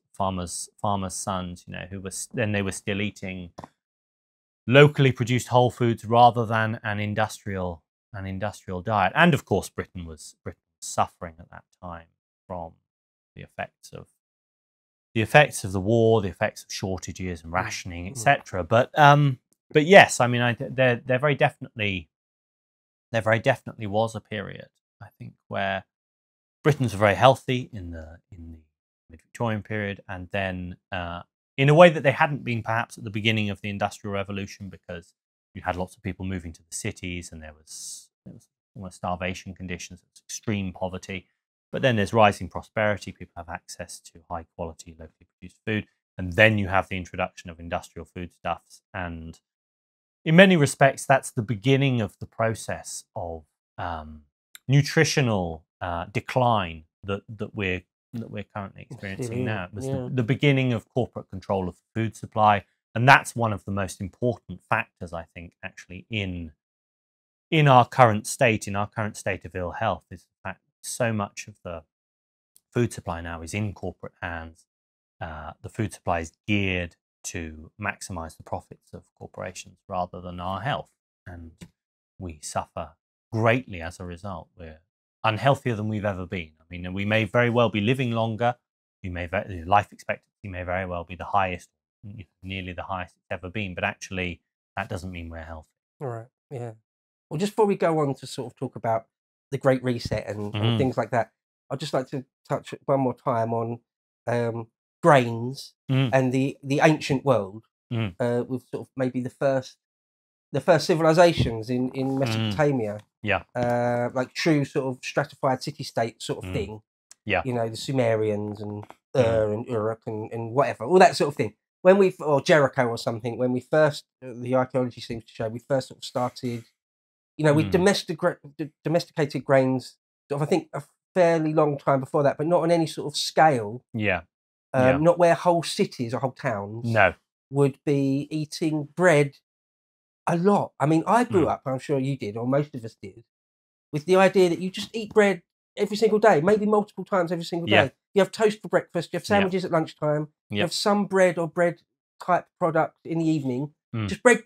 sons, they were still eating locally produced whole foods rather than an industrial diet. And of course, Britain was suffering at that time from the effects of the war, the effects of shortages and rationing, etc. But yes, I mean, there very definitely was a period, I think, where Britons were very healthy in the mid-Victorian period, and then in a way that they hadn't been perhaps at the beginning of the Industrial Revolution, because you had lots of people moving to the cities, and there was almost starvation conditions, it was extreme poverty. But then there's rising prosperity, people have access to high quality, locally produced food, and then you have the introduction of industrial foodstuffs. And in many respects, that's the beginning of the process of nutritional decline that we're currently experiencing now. It was the beginning of corporate control of the food supply, and that's one of the most important factors, I think, actually in our current state, of ill health, is the fact that so much of the food supply now is in corporate hands. The food supply is geared to maximize the profits of corporations rather than our health, and we suffer greatly as a result. We're unhealthier than we've ever been. I mean, we may very well be living longer. Life expectancy may very well be the highest, nearly the highest it's ever been, but actually that doesn't mean we're healthy. All right. Yeah. Well, just before we go on to sort of talk about the Great Reset and things like that, I'd just like to touch one more time on grains and the ancient world, with sort of maybe the first civilizations in Mesopotamia. Like true sort of stratified city-state sort of thing. Yeah. You know, the Sumerians and and Uruk and whatever, all that sort of thing. Or Jericho or something, when we first, the archaeology seems to show, we first sort of started, with domesticated grains, sort of, I think, a fairly long time before that, but not on any sort of scale. Not where whole cities or whole towns would be eating bread a lot. I mean, I grew up, I'm sure you did, or most of us did, with the idea that you just eat bread every single day, maybe multiple times every single day. You have toast for breakfast, you have sandwiches at lunchtime, you have some bread or bread type product in the evening. Just bread.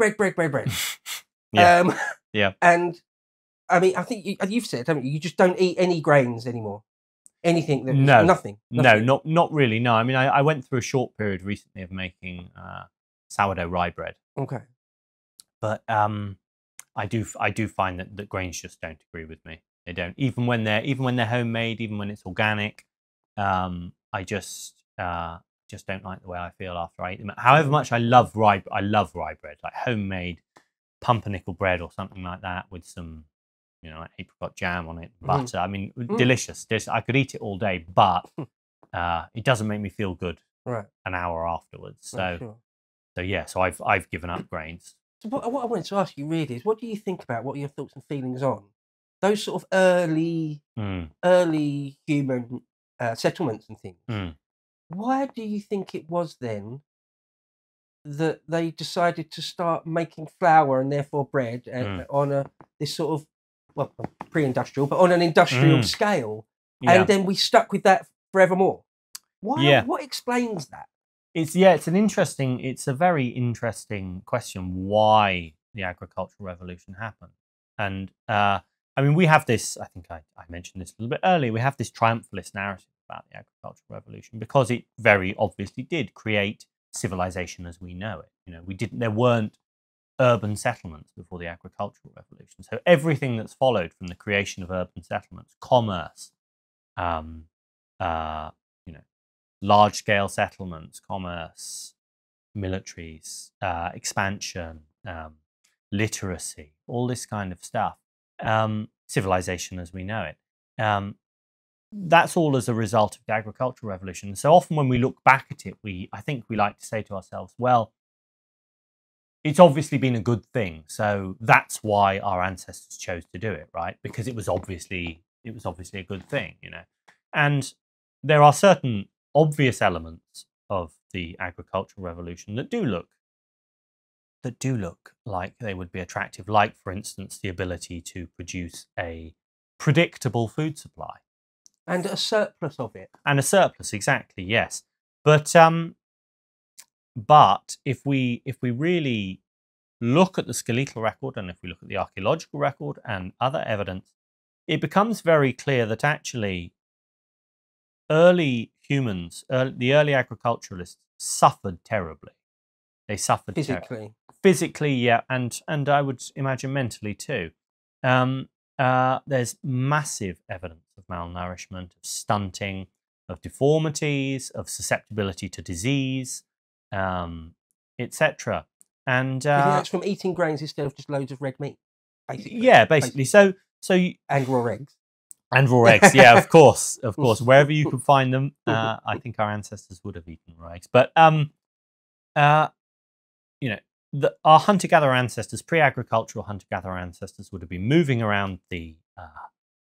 And I mean, I think you've said, haven't you? You just don't eat any grains anymore. Anything? Nothing. No, not really. No, I mean, I went through a short period recently of making sourdough rye bread. Okay. But I do find that grains just don't agree with me. They don't, even when they're homemade, even when it's organic. I just don't like the way I feel after I eat them. However much I love rye bread, like homemade pumpernickel bread or something like that with some, like apricot jam on it, butter. I mean, delicious. I could eat it all day, but it doesn't make me feel good an hour afterwards. So I've given up grains. So what I wanted to ask you really is, what do you think about? What are your thoughts and feelings on those sort of early human settlements and things? Why do you think it was then that they decided to start making flour and therefore bread on this sort of, well, pre-industrial, but on an industrial scale, and then we stuck with that forevermore? Why? What explains that? It's a very interesting question, why the agricultural revolution happened. And I mean, we have this, I think I mentioned this a little bit earlier, we have this triumphalist narrative about the agricultural revolution because it very obviously did create civilization as we know it. There weren't urban settlements before the agricultural revolution. So everything that's followed from the creation of urban settlements, commerce, large-scale settlements, commerce, militaries, expansion, literacy, all this kind of stuff, civilization as we know it. That's all as a result of the agricultural revolution. So often when we look back at it, I think we like to say to ourselves, well, it's obviously been a good thing. So that's why our ancestors chose to do it, right? Because it was obviously a good thing, And there are certain obvious elements of the agricultural revolution that do look like they would be attractive, like, for instance, the ability to produce a predictable food supply. And a surplus of it. And a surplus, exactly, yes. But if we really look at the skeletal record, and if we look at the archaeological record and other evidence, it becomes very clear that actually early humans, the early agriculturalists, suffered terribly. They suffered physically, yeah, and I would imagine mentally too. There's massive evidence of malnourishment, of stunting, of deformities, of susceptibility to disease, etc. And you think that's from eating grains instead of just loads of red meat? Basically. Yeah, basically. So and raw eggs. And raw eggs, yeah, of course. Wherever you could find them, I think our ancestors would have eaten raw eggs. But our hunter-gatherer ancestors, pre-agricultural hunter-gatherer ancestors, would have been moving around the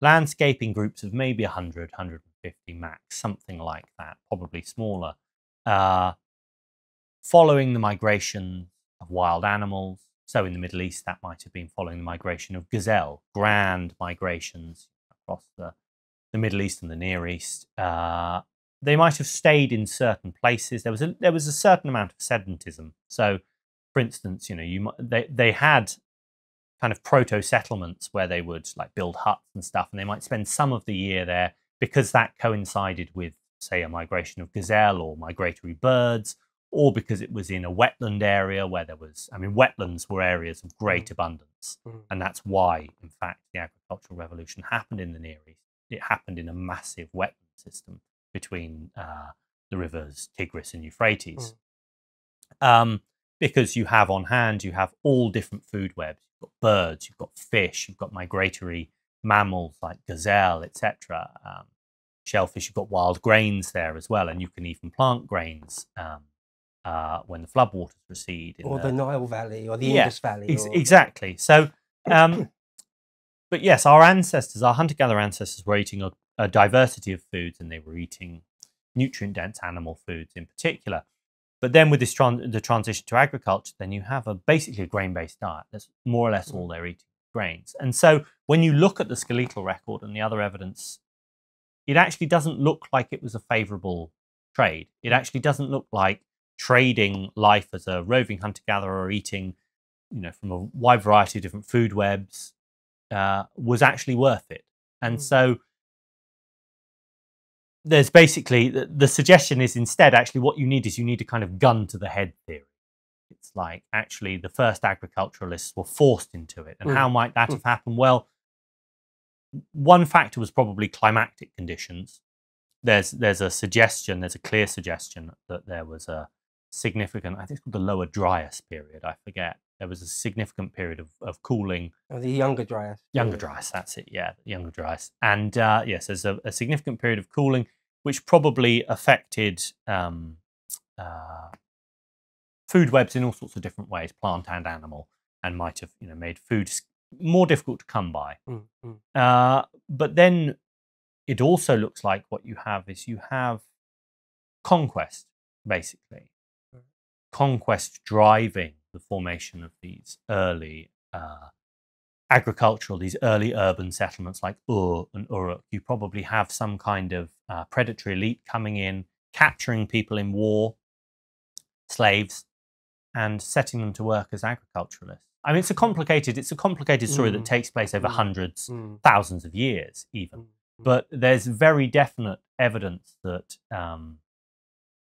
landscaping groups of maybe 100, 150 max, something like that, probably smaller, following the migration of wild animals. So in the Middle East, that might have been following the migration of gazelle, grand migrations across the Middle East and the Near East. They might have stayed in certain places. There was a certain amount of sedentism. So, for instance, they had kind of proto-settlements where they would like build huts and stuff, and they might spend some of the year there because that coincided with, say, a migration of gazelle or migratory birds, or because it was in a wetland area where there was, wetlands were areas of great abundance. And that's why, in fact, the agricultural revolution happened in the Near East. It happened in a massive wetland system between the rivers Tigris and Euphrates. Because you have on hand, you have all different food webs. You've got birds, you've got fish, you've got migratory mammals like gazelle, etc. Shellfish, you've got wild grains there as well, and you can even plant grains when the floodwaters recede. Or the Nile Valley or the Indus Valley. Exactly. So, but yes, our hunter-gatherer ancestors were eating a diversity of foods, and they were eating nutrient-dense animal foods in particular. But then with this the transition to agriculture, then you have basically a grain-based diet. That's more or less all they're eating, grains. And so when you look at the skeletal record and the other evidence, it actually doesn't look like it was a favourable trade. It actually doesn't look like trading life as a roving hunter-gatherer, eating, from a wide variety of different food webs, was actually worth it. And so there's basically, the suggestion is instead, actually, what you need a kind of gun to the head theory. It's like, actually, the first agriculturalists were forced into it. And how might that have happened? Well, one factor was probably climatic conditions. There's a suggestion, there's a clear suggestion that there was a significant, I think it's called the Lower Dryas period, I forget. There was a significant period of cooling. Oh, the Younger Dryas. Younger Dryas, that's it, yeah, Younger Dryas. And yes, there's a significant period of cooling, which probably affected food webs in all sorts of different ways, plant and animal, and might have made food more difficult to come by. But then it also looks like what you have is conquest, basically. Conquest driving the formation of these early these early urban settlements like Ur and Uruk. You probably have some kind of predatory elite coming in, capturing people in war, slaves, and setting them to work as agriculturalists. It's a complicated story that takes place over hundreds, thousands of years even. But there's very definite evidence that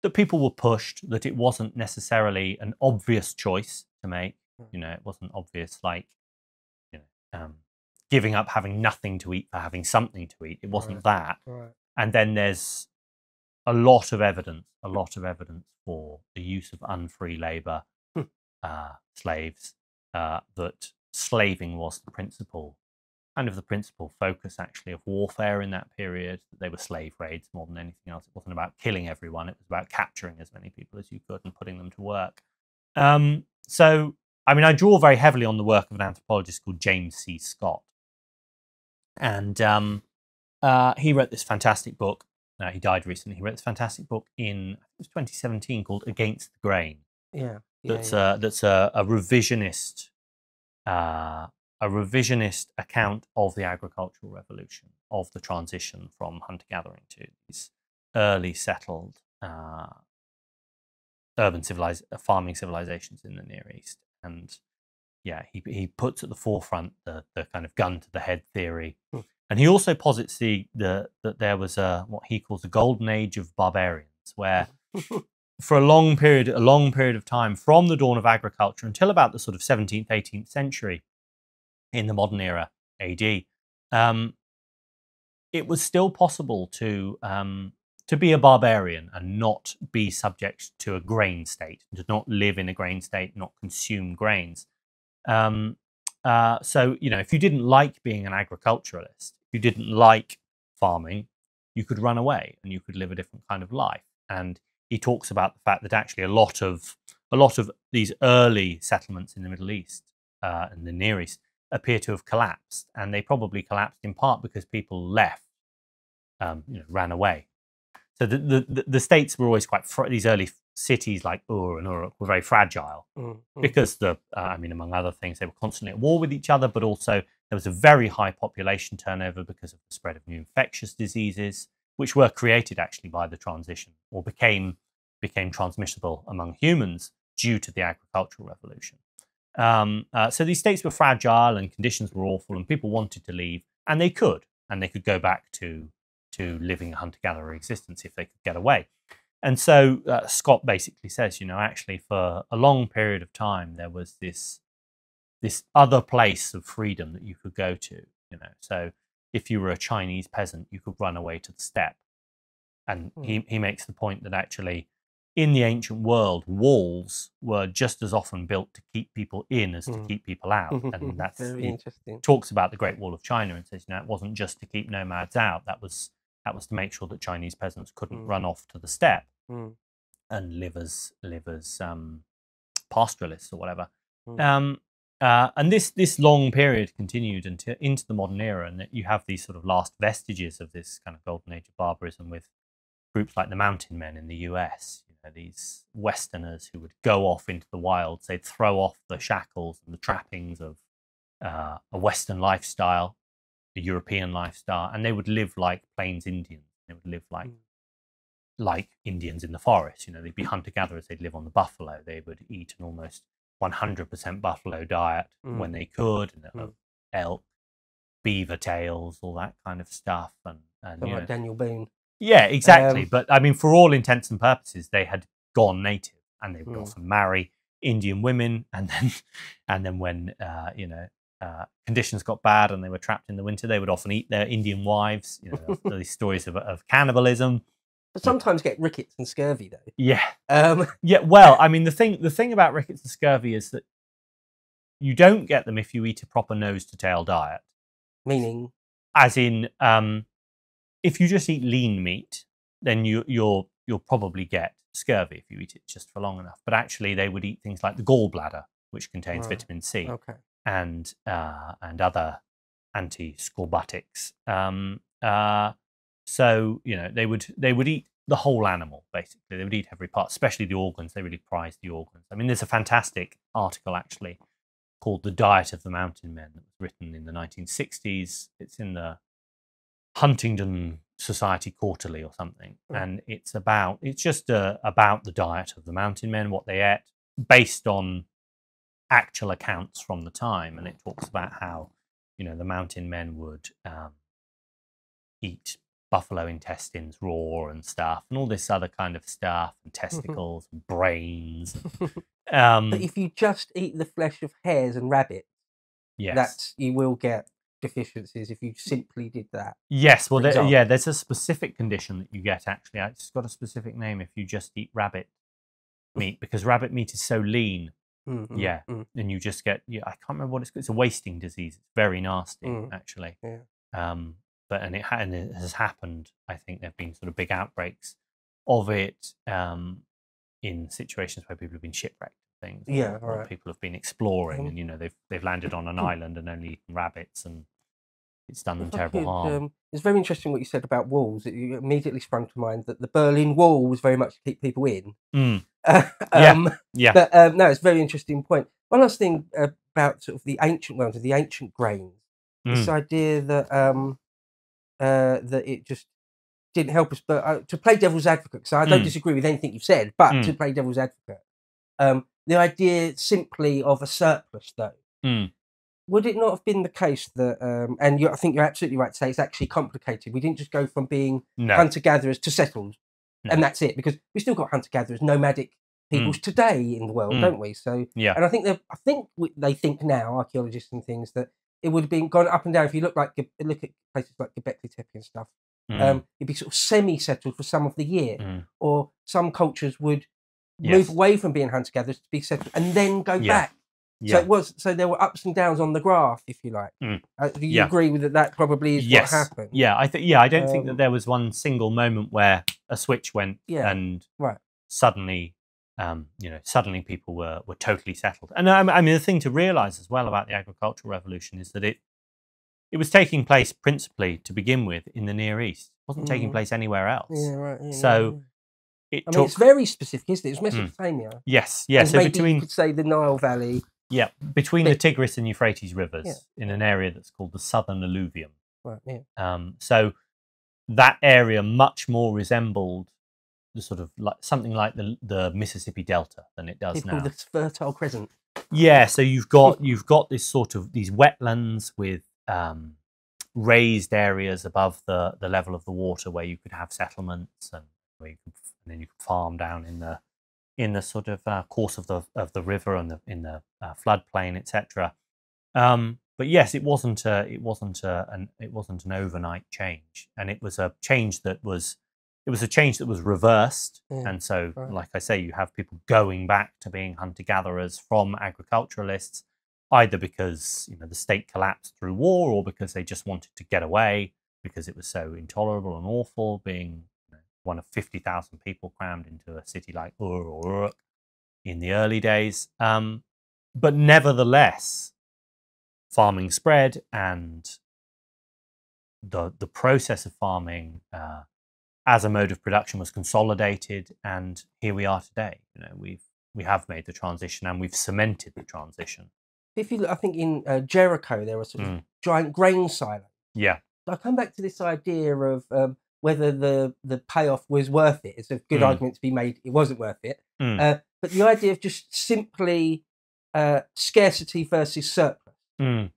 that people were pushed, that it wasn't necessarily an obvious choice to make. It wasn't obvious, like, giving up having nothing to eat for having something to eat. It wasn't that. And then there's a lot of evidence for the use of unfree labour, slaves, that slaving was the principal focus, actually, of warfare in that period. They were slave raids more than anything else. It wasn't about killing everyone. It was about capturing as many people as you could and putting them to work. So, I draw very heavily on the work of an anthropologist called James C. Scott. And he wrote this fantastic book. He died recently. He wrote this fantastic book in, I think it was 2017, called Against the Grain. That's a revisionist account of the agricultural revolution, of the transition from hunter-gathering to these early settled urban farming civilizations in the Near East. And yeah, he puts at the forefront the kind of gun to the head theory. And he also posits that there was what he calls the golden age of barbarians, where for a long period of time, from the dawn of agriculture until about the sort of 17th, 18th century, in the modern era, AD, it was still possible to be a barbarian and not be subject to a grain state, to not live in a grain state, not consume grains. So, if you didn't like being an agriculturalist, if you didn't like farming, you could run away and you could live a different kind of life. And he talks about the fact that actually a lot of these early settlements in the Middle East and the Near East, appear to have collapsed, and they probably collapsed in part because people left, ran away. So the states were always quite these early cities like Ur and Uruk were very fragile because among other things, they were constantly at war with each other, but also there was a very high population turnover because of the spread of new infectious diseases, which were created actually by the transition or became transmissible among humans due to the agricultural revolution. So these states were fragile and conditions were awful, and people wanted to leave, and they could go back to living a hunter-gatherer existence if they could get away. And so Scott basically says, actually for a long period of time, there was this other place of freedom that you could go to, So if you were a Chinese peasant, you could run away to the steppe. And he makes the point that actually in the ancient world, walls were just as often built to keep people in as to keep people out. And that's very interesting. Talks about the Great Wall of China and says, it wasn't just to keep nomads out. That was to make sure that Chinese peasants couldn't run off to the steppe and live as pastoralists or whatever. And this long period continued into the modern era, and that you have these sort of last vestiges of this kind of golden age of barbarism with groups like the Mountain Men in the US. These Westerners who would go off into the wilds. They'd throw off the shackles and the trappings of a Western lifestyle, a European lifestyle, and they would live like Plains Indians. They would live like Indians in the forest. They'd be hunter-gatherers. They'd live on the buffalo. They would eat an almost 100% buffalo diet when they could, and elk, beaver tails, all that kind of stuff. And like Daniel Boone. Yeah, exactly. But I mean, for all intents and purposes, they had gone native, and they would often marry Indian women, and then when conditions got bad and they were trapped in the winter, they would often eat their Indian wives. These stories of cannibalism. But sometimes get rickets and scurvy though. Yeah. Yeah. Well, I mean, the thing about rickets and scurvy is that you don't get them if you eat a proper nose to tail diet. Meaning, as in, if you just eat lean meat, then you'll probably get scurvy if you eat it just for long enough. But actually, they would eat things like the gallbladder, which contains vitamin C, and other anti-scorbutics. So they would eat the whole animal basically. They would eat every part, especially the organs. They really prized the organs. I mean, there's a fantastic article actually called "The Diet of the Mountain Men" that was written in the 1960s. It's in the Huntingdon Society Quarterly or something, and it's just about the diet of the mountain men, what they ate, based on actual accounts from the time. And it talks about how the mountain men would eat buffalo intestines raw and stuff, and all this other kind of stuff, and testicles and brains. But if you just eat the flesh of hares and rabbits, yes, you will get deficiencies if you simply did that. Yes, well, there's a specific condition that you get actually. It's got a specific name if you just eat rabbit meat, because rabbit meat is so lean. And you just get, I can't remember what it's called. It's a wasting disease. It's very nasty actually. But it has happened. I think there've been sort of big outbreaks of it in situations where people have been shipwrecked. Things. Or people have been exploring, and they've landed on an island and only eaten rabbits, and it's done them terrible harm. It's very interesting what you said about walls. It immediately sprung to mind that the Berlin Wall was very much to keep people in. But no, it's a very interesting point. One last thing about sort of the ancient world, the ancient grains. This idea that that it just didn't help us, but to play devil's advocate, because I don't disagree with anything you've said, but to play devil's advocate. The idea simply of a surplus, though, would it not have been the case that, I think you're absolutely right to say it's actually complicated. We didn't just go from being hunter-gatherers to settled, and that's it, because we still got hunter-gatherers, nomadic peoples today in the world, don't we? So, and I think they think now, archaeologists and things, that it would have been gone up and down. If you look at places like Göbekli Tepe and stuff, it'd be sort of semi-settled for some of the year, or some cultures would move away from being hunter-gatherers to be settled and then go back. So there were ups and downs on the graph, if you like. Do you agree with that? Probably is what happened. I don't think that there was one single moment where a switch went and suddenly you know, suddenly people were totally settled. And I mean, the thing to realise as well about the agricultural revolution is that it was taking place principally to begin with in the Near East. It wasn't taking place anywhere else. Yeah, right. Yeah, so I mean, it's very specific, isn't it? It was Mesopotamia. Yes, yes. So maybe you could say the Nile Valley. Yeah, between the Tigris and Euphrates rivers, in an area that's called the Southern Alluvium. Right. Yeah. So that area much more resembled the sort of something like the Mississippi Delta than it does now. The Fertile Crescent. Yeah. So you've got this sort of these wetlands with raised areas above the level of the water where you could have settlements and then you could farm down in the sort of course of the river and in the floodplain, etc. But yes, it wasn't an overnight change, and it was a change that was reversed. And so, like I say, you have people going back to being hunter-gatherers from agriculturalists, either because the state collapsed through war, or because they just wanted to get away because it was so intolerable and awful being one of 50,000 people crammed into a city like Ur or Uruk in the early days. But nevertheless, farming spread, and the process of farming as a mode of production was consolidated, and here we are today. We have made the transition, and we've cemented the transition. If you look, I think in Jericho there were sort of giant grain silos. Yeah, I come back to this idea of whether the payoff was worth it. It's a good argument to be made. It wasn't worth it. But the idea of just simply scarcity versus surplus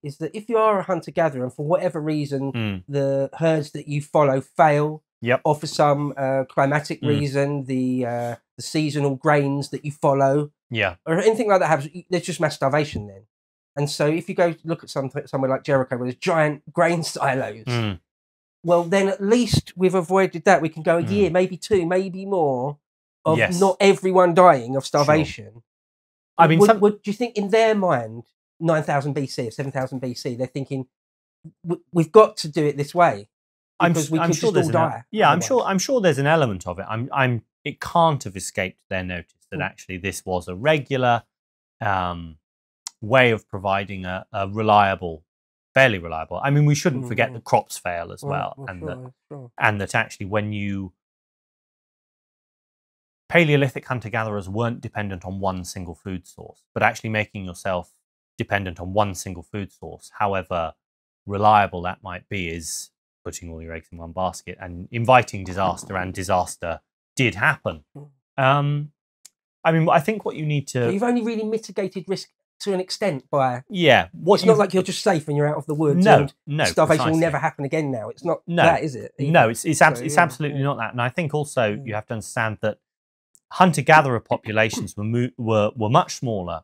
is that if you are a hunter-gatherer and for whatever reason the herds that you follow fail, or for some climatic reason the seasonal grains that you follow, or anything like that happens, there's just mass starvation then. And so if you go look at somewhere like Jericho where there's giant grain silos, well, then at least we've avoided that. We can go a year, maybe two, maybe more, of not everyone dying of starvation. Sure. I mean, do you think in their mind, 9,000 BC or 7,000 BC, they're thinking, we've got to do it this way because we could just all die? Yeah, I'm sure there's an element of it. It can't have escaped their notice that actually this was a regular way of providing a reliable, fairly reliable. I mean, we shouldn't forget that crops fail as well, and that actually when Paleolithic hunter-gatherers weren't dependent on one single food source, but actually making yourself dependent on one single food source, however reliable that might be, is putting all your eggs in one basket and inviting disaster, and disaster did happen. I mean, I think what you need to... So you've only really mitigated risk to an extent by... Yeah. It's not like you're just safe and you're out of the woods. No, starvation will never happen again now. It's not that, is it? No, it's absolutely not that. And I think also you have to understand that hunter-gatherer populations were much smaller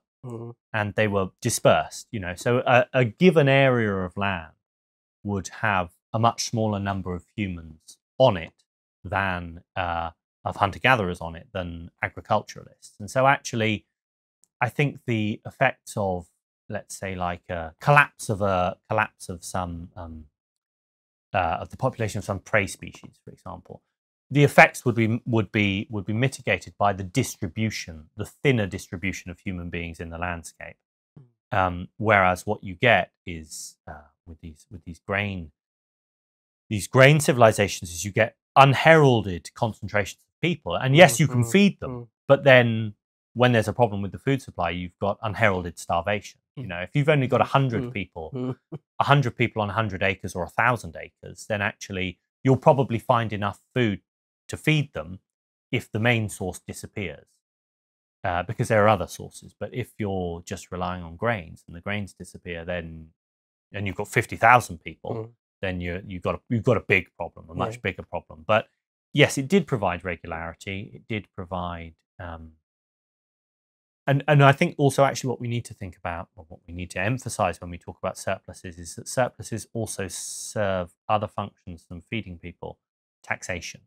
and they were dispersed. So a given area of land would have a much smaller number of humans on it than of hunter-gatherers on it than agriculturalists. And so actually, I think the effects of, let's say, like a collapse of some of the population of some prey species, for example, the effects would be mitigated by the thinner distribution of human beings in the landscape. Whereas what you get is with these grain civilizations is you get unheralded concentrations of people, and yes, you can feed them, but then when there's a problem with the food supply, you've got unheralded starvation. If you've only got 100 people, 100 people on 100 acres or 1,000 acres, then actually you'll probably find enough food to feed them if the main source disappears, because there are other sources. But if you're just relying on grains and the grains disappear, and you've got 50,000 people, then you've got a big problem, a much bigger problem. But yes, it did provide regularity. It did provide, and I think also actually what we need to think about, or what we need to emphasize when we talk about surpluses, is that surpluses also serve other functions than feeding people. Taxation,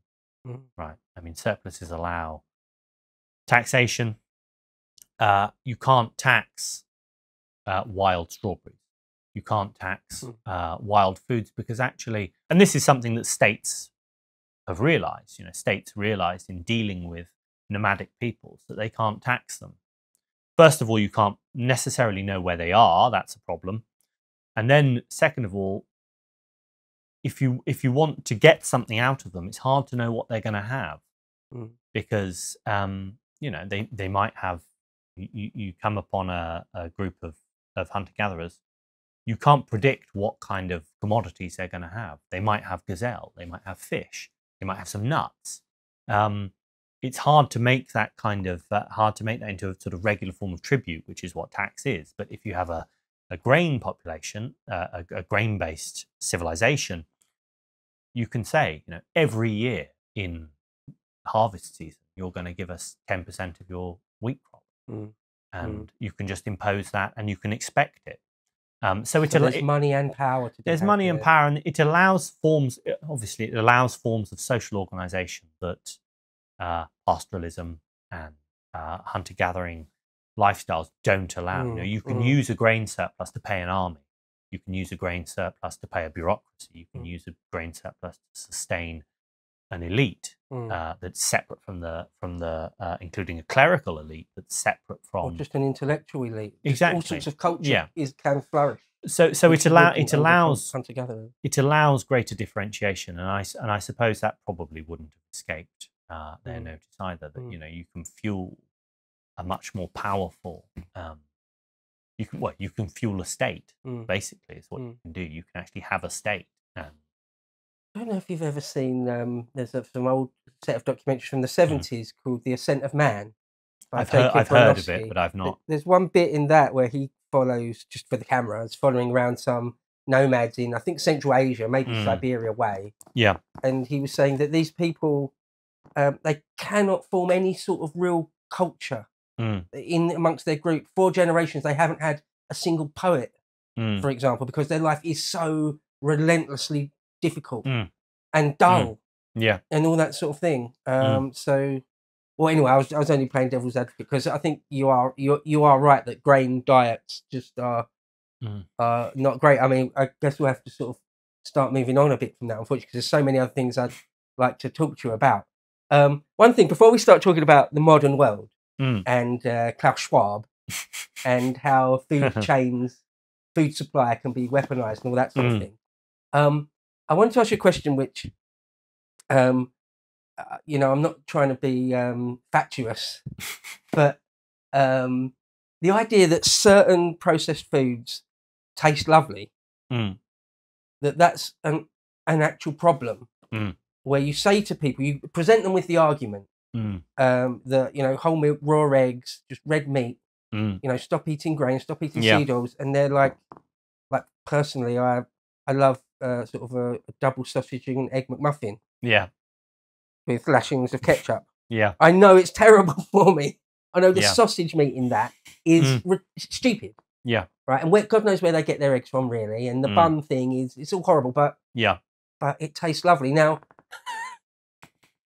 right? I mean, surpluses allow taxation. You can't tax wild strawberries. You can't tax wild foods because actually, and this is something that states have realized, states realized in dealing with nomadic peoples that they can't tax them. First of all, you can't necessarily know where they are. That's a problem. And then, second of all, if you want to get something out of them, it's hard to know what they're going to have, because you know, they might have. You come upon a group of hunter-gatherers. You can't predict what kind of commodities they're going to have. They might have gazelle. They might have fish. They might have some nuts. It's hard to make that kind of into a sort of regular form of tribute, which is what tax is. But if you have a grain population, a grain-based civilization, you can say, you know, every year in harvest season, you're going to give us 10% of your wheat crop, and you can just impose that, and you can expect it. So there's money and power. There's money and power, and it allows forms. Obviously, it allows forms of social organisation that pastoralism and hunter-gathering lifestyles don't allow. You know, you can use a grain surplus to pay an army. You can use a grain surplus to pay a bureaucracy. You can use a grain surplus to sustain an elite that's separate from the including a clerical elite that's separate from, or just an intellectual elite. Exactly, all sorts of culture can flourish. So it allows greater differentiation, and I suppose that probably wouldn't have escaped their notice either. That you know, you can fuel a much more powerful. You can fuel a state. Basically, is what you can do. You can actually have a state. I don't know if you've ever seen. There's some old set of documentaries from the 70s called "The Ascent of Man." I've heard of it, but I've not. There's one bit in that where he follows, just for the camera, it's following around some nomads in, I think, Central Asia, maybe Siberia way. Yeah. And he was saying that these people, they cannot form any sort of real culture in amongst their group. 4 generations, they haven't had a single poet, for example, because their life is so relentlessly difficult and dull, and all that sort of thing. So, well, anyway, I was only playing devil's advocate, because I think you are right that grain diets just are not great. I mean, I guess we'll have to sort of start moving on a bit from that, unfortunately, because there's so many other things I'd like to talk to you about. One thing before we start talking about the modern world and Klaus Schwab and how food chains, food supply can be weaponized and all that sort of thing. I wanted to ask you a question, which, you know, I'm not trying to be fatuous, but the idea that certain processed foods taste lovely, that's an actual problem, where you say to people, you present them with the argument that, you know, whole milk, raw eggs, just red meat, you know, stop eating grain, stop eating seed oils, and they're like personally, I love sort of a double sausage and egg McMuffin. With lashings of ketchup. I know it's terrible for me. I know the sausage meat in that is stupid. Right. And God knows where they get their eggs from, really. And the bun thing it's all horrible, but it tastes lovely. Now,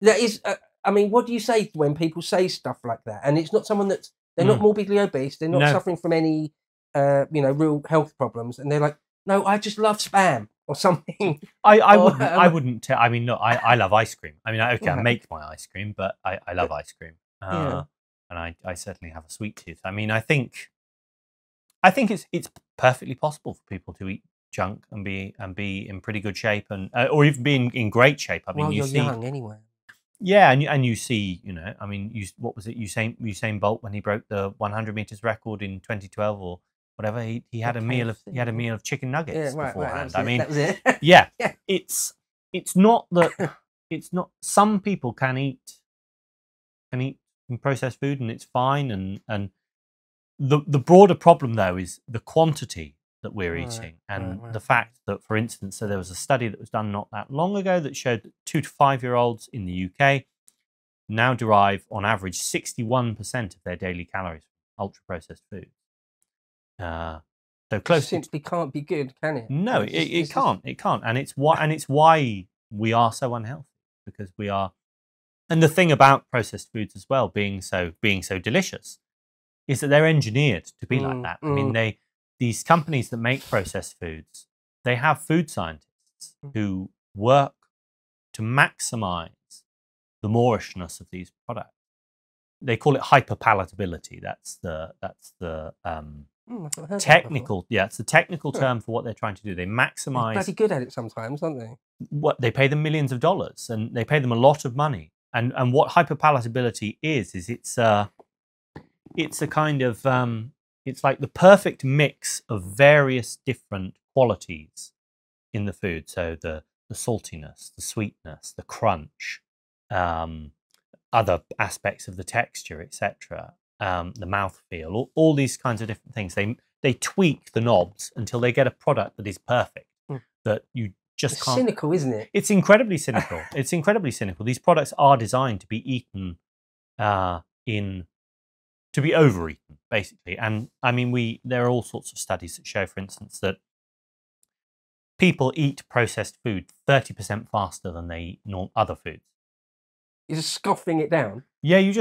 that is, I mean, what do you say when people say stuff like that? And it's not someone they're not morbidly obese. They're not suffering from any, you know, real health problems. And they're like, no, I just love Spam or something. I wouldn't tell. I mean, no, I love ice cream. I mean, okay, I make my ice cream, but I love ice cream. And I certainly have a sweet tooth. I mean, I think it's perfectly possible for people to eat junk and be in pretty good shape, and or even be in great shape. I mean, well, you're young anyway. Yeah, and you see, you know, I mean, what was it? Usain Bolt, when he broke the 100 meters record in 2012 or whatever, he had a meal of chicken nuggets beforehand. I mean, that was it. It's not that some people can eat processed food and it's fine, and the broader problem though is the quantity that we're eating, and the fact that, for instance, so there was a study that was done not that long ago that showed that 2 to 5 year olds in the UK now derive on average 61% of their daily calories from ultra processed foods. So close. It simply can't be good, can it? No, it can't. It can't, and it's why we are so unhealthy, because we are. And the thing about processed foods as well, being so delicious, is that they're engineered to be like that. I mean, these companies that make processed foods, they have food scientists who work to maximize the Moorishness of these products. they call it hyperpalatability. That's the I've not heard technical. Yeah, it's the technical term for what they're trying to do. They They're maximize. bloody good at it sometimes, aren't they? What they pay them millions of dollars, and they pay them a lot of money. And what hyperpalatability is it's a kind of it's like the perfect mix of various different qualities in the food. So the saltiness, the sweetness, the crunch, other aspects of the texture, etc. The mouthfeel, all these kinds of different things. They tweak the knobs until they get a product that is perfect. That you just can't. Cynical, isn't it? It's incredibly cynical. It's incredibly cynical. These products are designed to be eaten to be overeaten, basically. And I mean, there are all sorts of studies that show, for instance, that people eat processed food 30% faster than they eat other foods. You're just scoffing it down. Yeah, you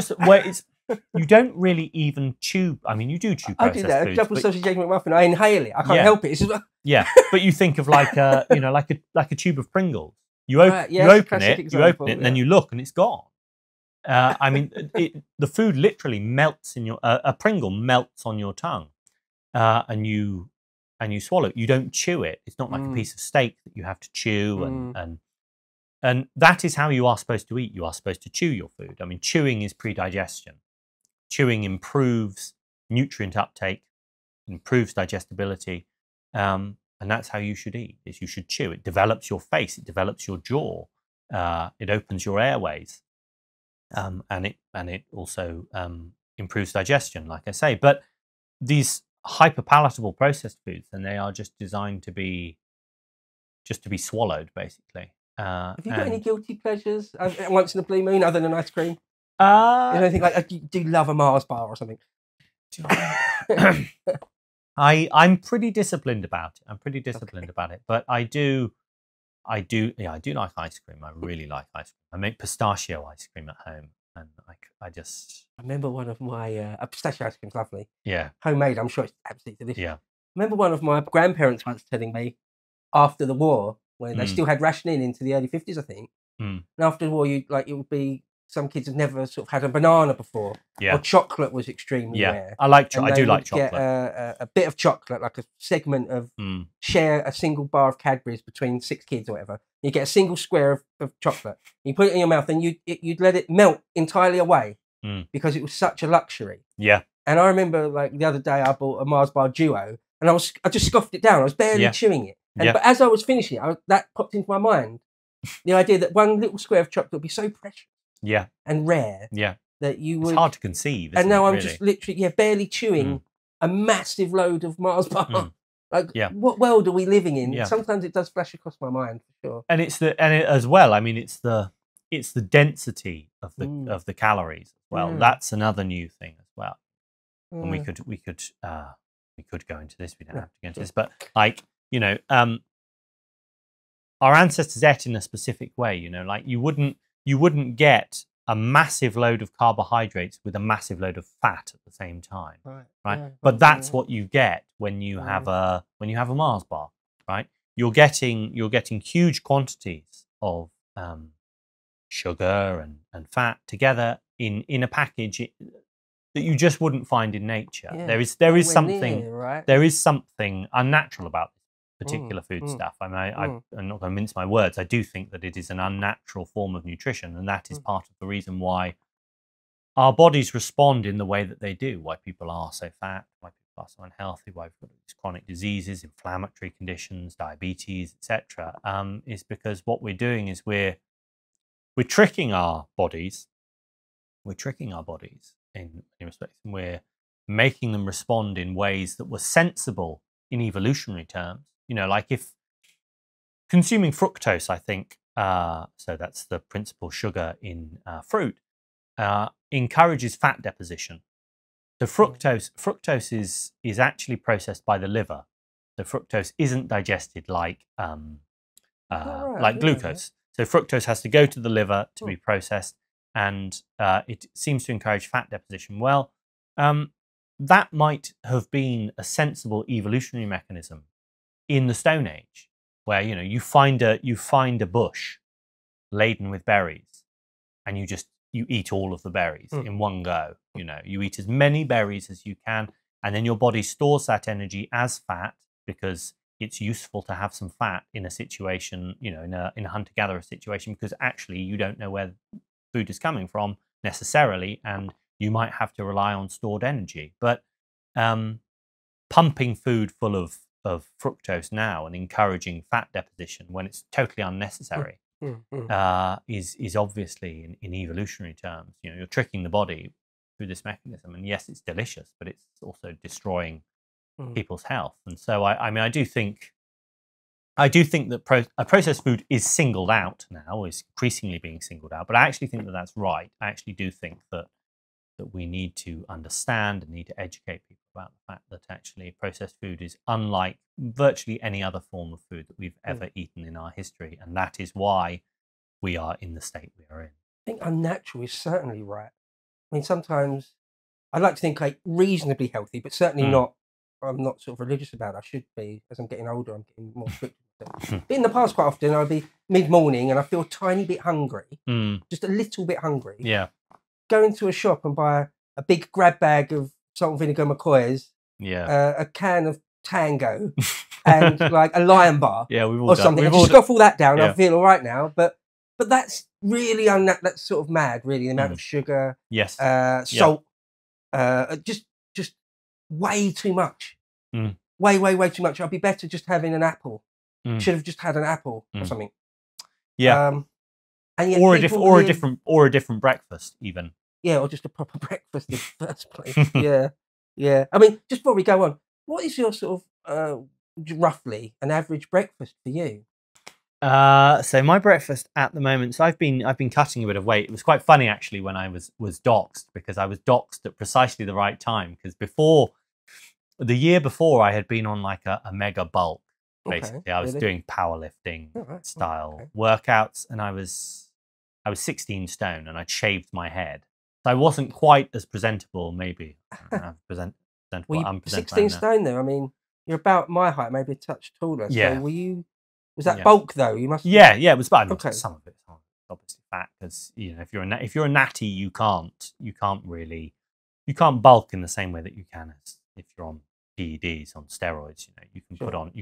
don't really even chew. I mean, you do chew processed foods. I do that. Double sausage egg McMuffin. I inhale it. I can't help it. Yeah, but you think of like a tube of Pringles. You open it, and then you look, and it's gone. I mean, the food literally melts in your. A Pringle melts on your tongue, and you swallow it. You don't chew it. It's not like a piece of steak that you have to chew, and that is how you are supposed to eat. You are supposed to chew your food. I mean, chewing is pre-digestion. Chewing improves nutrient uptake, improves digestibility, and that's how you should eat. Is you should chew. It develops your face. It develops your jaw. It opens your airways, and it also improves digestion, like I say. But these hyperpalatable processed foods, and they are just designed to be swallowed, basically. Have you got any guilty pleasures once in a blue moon other than ice cream? Anything like, do you love a Mars bar or something? I'm pretty disciplined about it. About it, but I do like ice cream. I really like ice cream. I make pistachio ice cream at home, and I remember one of my pistachio ice cream's lovely. Yeah, homemade. I'm sure it's absolutely delicious. Yeah, I remember one of my grandparents once telling me after the war, when they still had rationing into the early 50s, I think. And after the war, it would be some kids had never sort of had a banana before. Yeah. Or chocolate was extremely rare. I like chocolate. I do like chocolate. Get a bit of chocolate, like a segment of share a single bar of Cadbury's between 6 kids or whatever. You get a single square of chocolate. You put it in your mouth, and you'd let it melt entirely away because it was such a luxury. Yeah. And I remember, like, the other day I bought a Mars bar Duo, and I just scoffed it down. I was barely chewing it. But as I was finishing it, that popped into my mind. The idea that one little square of chocolate would be so precious. Yeah. And rare. Yeah. That you would. It's hard to conceive. And now I'm just literally, barely chewing a massive load of Mars bar. What world are we living in? Yeah. Sometimes it does flash across my mind, for sure. And as well. I mean, it's the density of the calories as well. That's another new thing as well. And we could go into this. We don't have to go into this, but our ancestors ate in a specific way. Like you wouldn't get a massive load of carbohydrates with a massive load of fat at the same time, right? Yeah, but that's what you get when you have a Mars bar, right? You're getting huge quantities of sugar and fat together in a package that you just wouldn't find in nature. Yeah. There is something unnatural about this particular food stuff. I mean, I'm not going to mince my words. I do think that it is an unnatural form of nutrition, and that is part of the reason why our bodies respond in the way that they do. Why people are so fat, why people are so unhealthy, why we've got these chronic diseases, inflammatory conditions, diabetes, etc. Is because what we're doing is we're tricking our bodies. We're tricking our bodies in many respects, and we're making them respond in ways that were sensible in evolutionary terms. Like if consuming fructose, I think, so that's the principal sugar in fruit, encourages fat deposition. So fructose is actually processed by the liver. So fructose isn't digested like glucose. So fructose has to go to the liver to be processed, and it seems to encourage fat deposition. Well, that might have been a sensible evolutionary mechanism in the Stone Age, where you find a bush laden with berries, and you just you eat all of the berries in one go. You know, you eat as many berries as you can, and then your body stores that energy as fat because it's useful to have some fat in a situation, you know, in a hunter-gatherer situation, because actually you don't know where food is coming from necessarily, and you might have to rely on stored energy. But pumping food full of fructose now and encouraging fat deposition when it's totally unnecessary is obviously, in evolutionary terms, you know, you're tricking the body through this mechanism. And yes, it's delicious, but it's also destroying people's health. And so I mean, I do think that processed food is singled out now, is increasingly being singled out. But I actually think that that's right. I actually do think that we need to understand and need to educate people about the fact that actually processed food is unlike virtually any other form of food that we've ever eaten in our history. And that is why we are in the state we are in. I think unnatural is certainly right. I mean, sometimes I like to think like reasonably healthy, but certainly not. I'm not sort of religious about it. I should be. As I'm getting older, I'm getting more strict with myself. But in the past, quite often, I'll be mid-morning and I feel a tiny bit hungry, just a little bit hungry. Yeah. Go into a shop and buy a big grab bag of salt and vinegar McCoys, a can of Tango, and like a Lion Bar, we've all or done. something. We've I just scoff all that down. I feel all right now, but that's really that's sort of mad. Really, the amount of sugar, salt, just way too much. Way too much. I'd be better just having an apple. Should have just had an apple or something. Yeah. And yet or a different breakfast, even. Yeah, or just a proper breakfast in the first place. Yeah. I mean, just before we go on, what is your sort of roughly an average breakfast for you? So my breakfast at the moment. So I've been cutting a bit of weight. It was quite funny actually when I was doxed, because I was doxed at precisely the right time. Because the year before, I had been on like a mega bulk. Basically, I was doing powerlifting style workouts, and I was 16 stone, and I'd shaved my head, so I wasn't quite as presentable. Maybe presentable. Well, 16 stone though. I mean, you're about my height, maybe a touch taller. Yeah. So were you? Was that bulk though? You must. Yeah, it was bad. Some of it's obviously fat, because you know, if you're a natty, you can't bulk in the same way that you can as if you're on PEDs, on steroids. You know, you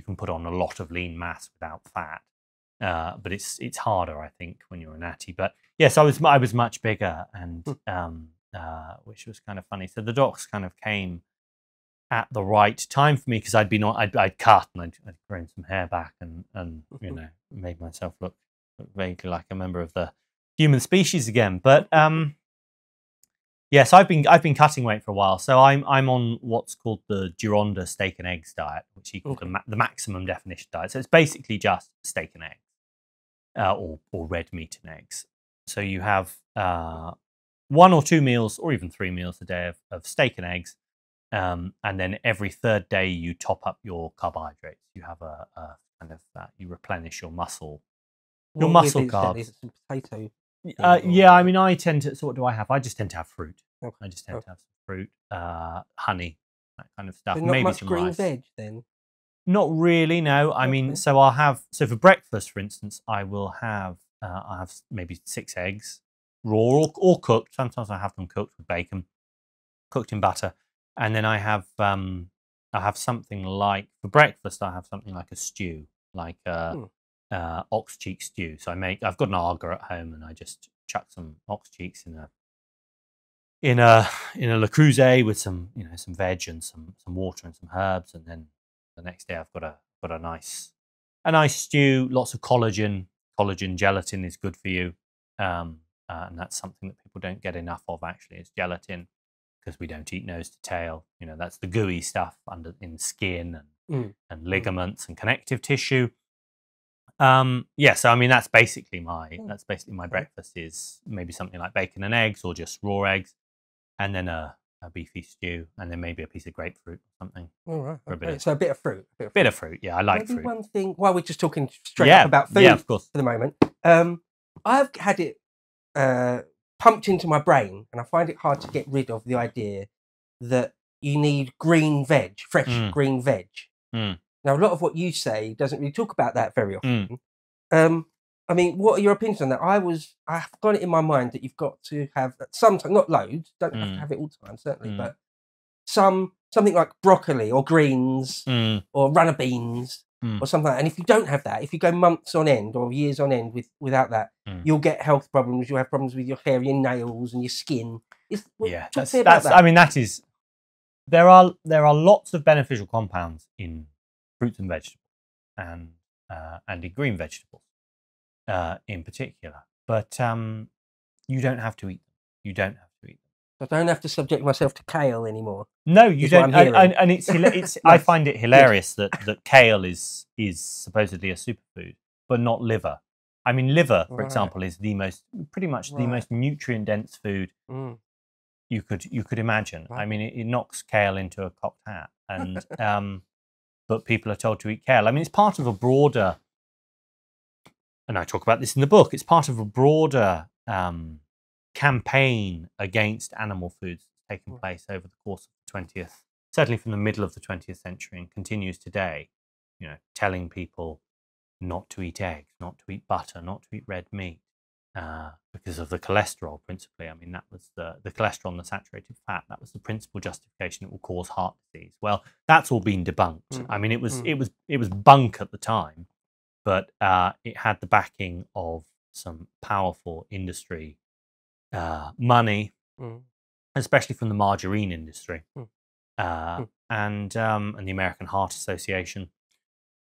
can put on a lot of lean mass without fat, but it's harder, I think, when you're a natty. But yes, I was much bigger, and which was kind of funny. So the docs kind of came at the right time for me, because I'd cut and I'd grown some hair back, and you know, made myself look vaguely like a member of the human species again. But yes, I've been cutting weight for a while, so I'm on what's called the Gironda steak and eggs diet, which he called the maximum definition diet. So it's basically just steak and eggs, or red meat and eggs. So you have 1 or 2 meals, or even 3 meals a day of steak and eggs, and then every third day you top up your carbohydrates. You have a kind of you replenish your muscle carbs. Is it some potato? Yeah, I mean, I tend to. So what do I have? I just tend to have fruit. I just tend to have some fruit, honey, that kind of stuff. So not maybe much some green rice. veg then. Not really, no. I mean, so I'll have. So for breakfast, for instance, I will have. I have maybe 6 eggs, raw or cooked. Sometimes I have them cooked with bacon, cooked in butter, and then I have something like, for breakfast, I have something like a stew, like ox cheek stew. So I've got an Arga at home, and I just chuck some ox cheeks in a Le Creuset with some veg and some water and some herbs, and then the next day I've got a nice stew. Lots of collagen. Gelatin is good for you, and that's something that people don't get enough of, actually, is gelatin, because we don't eat nose to tail. You know, that's the gooey stuff in skin and ligaments and connective tissue. So I mean, that's basically my breakfast, is maybe something like bacon and eggs, or just raw eggs, and then a beefy stew, and then maybe a piece of grapefruit or something. All right. So a bit of fruit. Bit of fruit. Yeah, I like maybe fruit. One thing, while we're just talking straight up about food, of course, for the moment, I've had it pumped into my brain, and I find it hard to get rid of the idea that you need green veg, fresh green veg. Now, a lot of what you say doesn't really talk about that very often. I mean, what are your opinions on that? I've got it in my mind that you've got to have sometimes, not loads, don't have to have it all the time, certainly, but something like broccoli or greens or runner beans or something like that. And if you don't have that, if you go months on end or years on end without that, you'll get health problems. You'll have problems with your hair, your nails, and your skin. That's. I mean, that is. There are lots of beneficial compounds in fruits and vegetables, and in green vegetables, in particular. But you don't have to eat them. You don't have to eat them. I don't have to subject myself to kale anymore. No, you don't. And it's yes. I find it hilarious that kale is supposedly a superfood, but not liver. I mean, liver, for example, is pretty much the most nutrient dense food you could imagine. I mean, it knocks kale into a cocked hat, and but people are told to eat kale. I mean, it's part of a broader, and I talk about this in the book. It's part of a broader campaign against animal foods that's taken place over the course of the 20th, certainly from the middle of the 20th century, and continues today. You know, telling people not to eat eggs, not to eat butter, not to eat red meat, because of the cholesterol, principally. I mean, that was the cholesterol and the saturated fat. That was the principal justification. It will cause heart disease. Well, that's all been debunked. I mean, it was bunk at the time, but it had the backing of some powerful industry money, especially from the margarine industry, and the American Heart Association,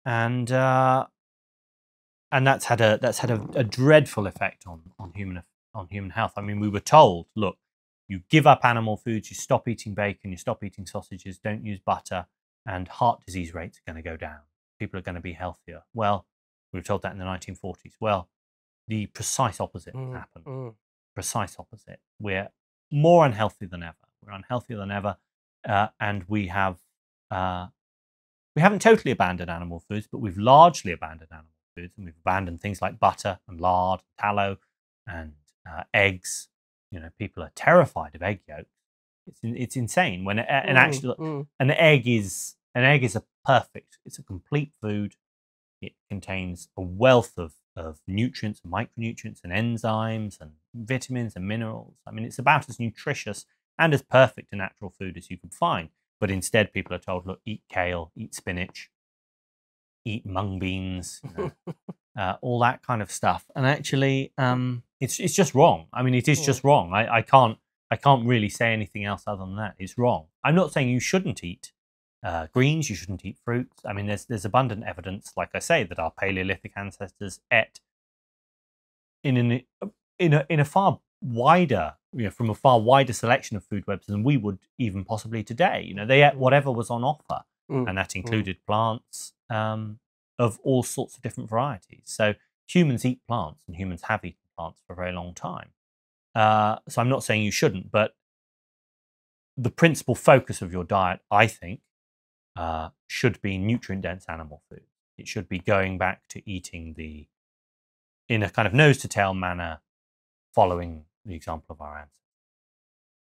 and that's had a dreadful effect on human health. I mean, we were told, look, you give up animal foods, you stop eating bacon, you stop eating sausages, don't use butter, and heart disease rates are going to go down. People are going to be healthier. Well, we were told that in the 1940s. Well, the precise opposite happened. Precise opposite. We're more unhealthy than ever. We're unhealthier than ever, and we haven't totally abandoned animal foods, but we've largely abandoned animal foods, and we've abandoned things like butter and lard, tallow, and eggs. You know, people are terrified of egg yolks. It's insane when an egg is it's a complete food. It contains a wealth of nutrients and micronutrients and enzymes and vitamins and minerals. I mean, it's about as nutritious and as perfect a natural food as you can find. But instead, people are told, look, eat kale, eat spinach, eat mung beans, all that kind of stuff. And actually, it's just wrong. I mean, it is just wrong. I can't really say anything else other than that. It's wrong. I'm not saying you shouldn't eat greens, you shouldn't eat fruits. I mean, there's abundant evidence, like I say, that our Paleolithic ancestors ate in a far wider, from a far wider selection of food webs than we would even possibly today. You know, they ate whatever was on offer, and that included plants of all sorts of different varieties. So humans eat plants, and humans have eaten plants for a very long time. So I'm not saying you shouldn't, but the principal focus of your diet, I think, should be nutrient-dense animal food. It should be going back to eating in a kind of nose-to-tail manner, following the example of our ancestors.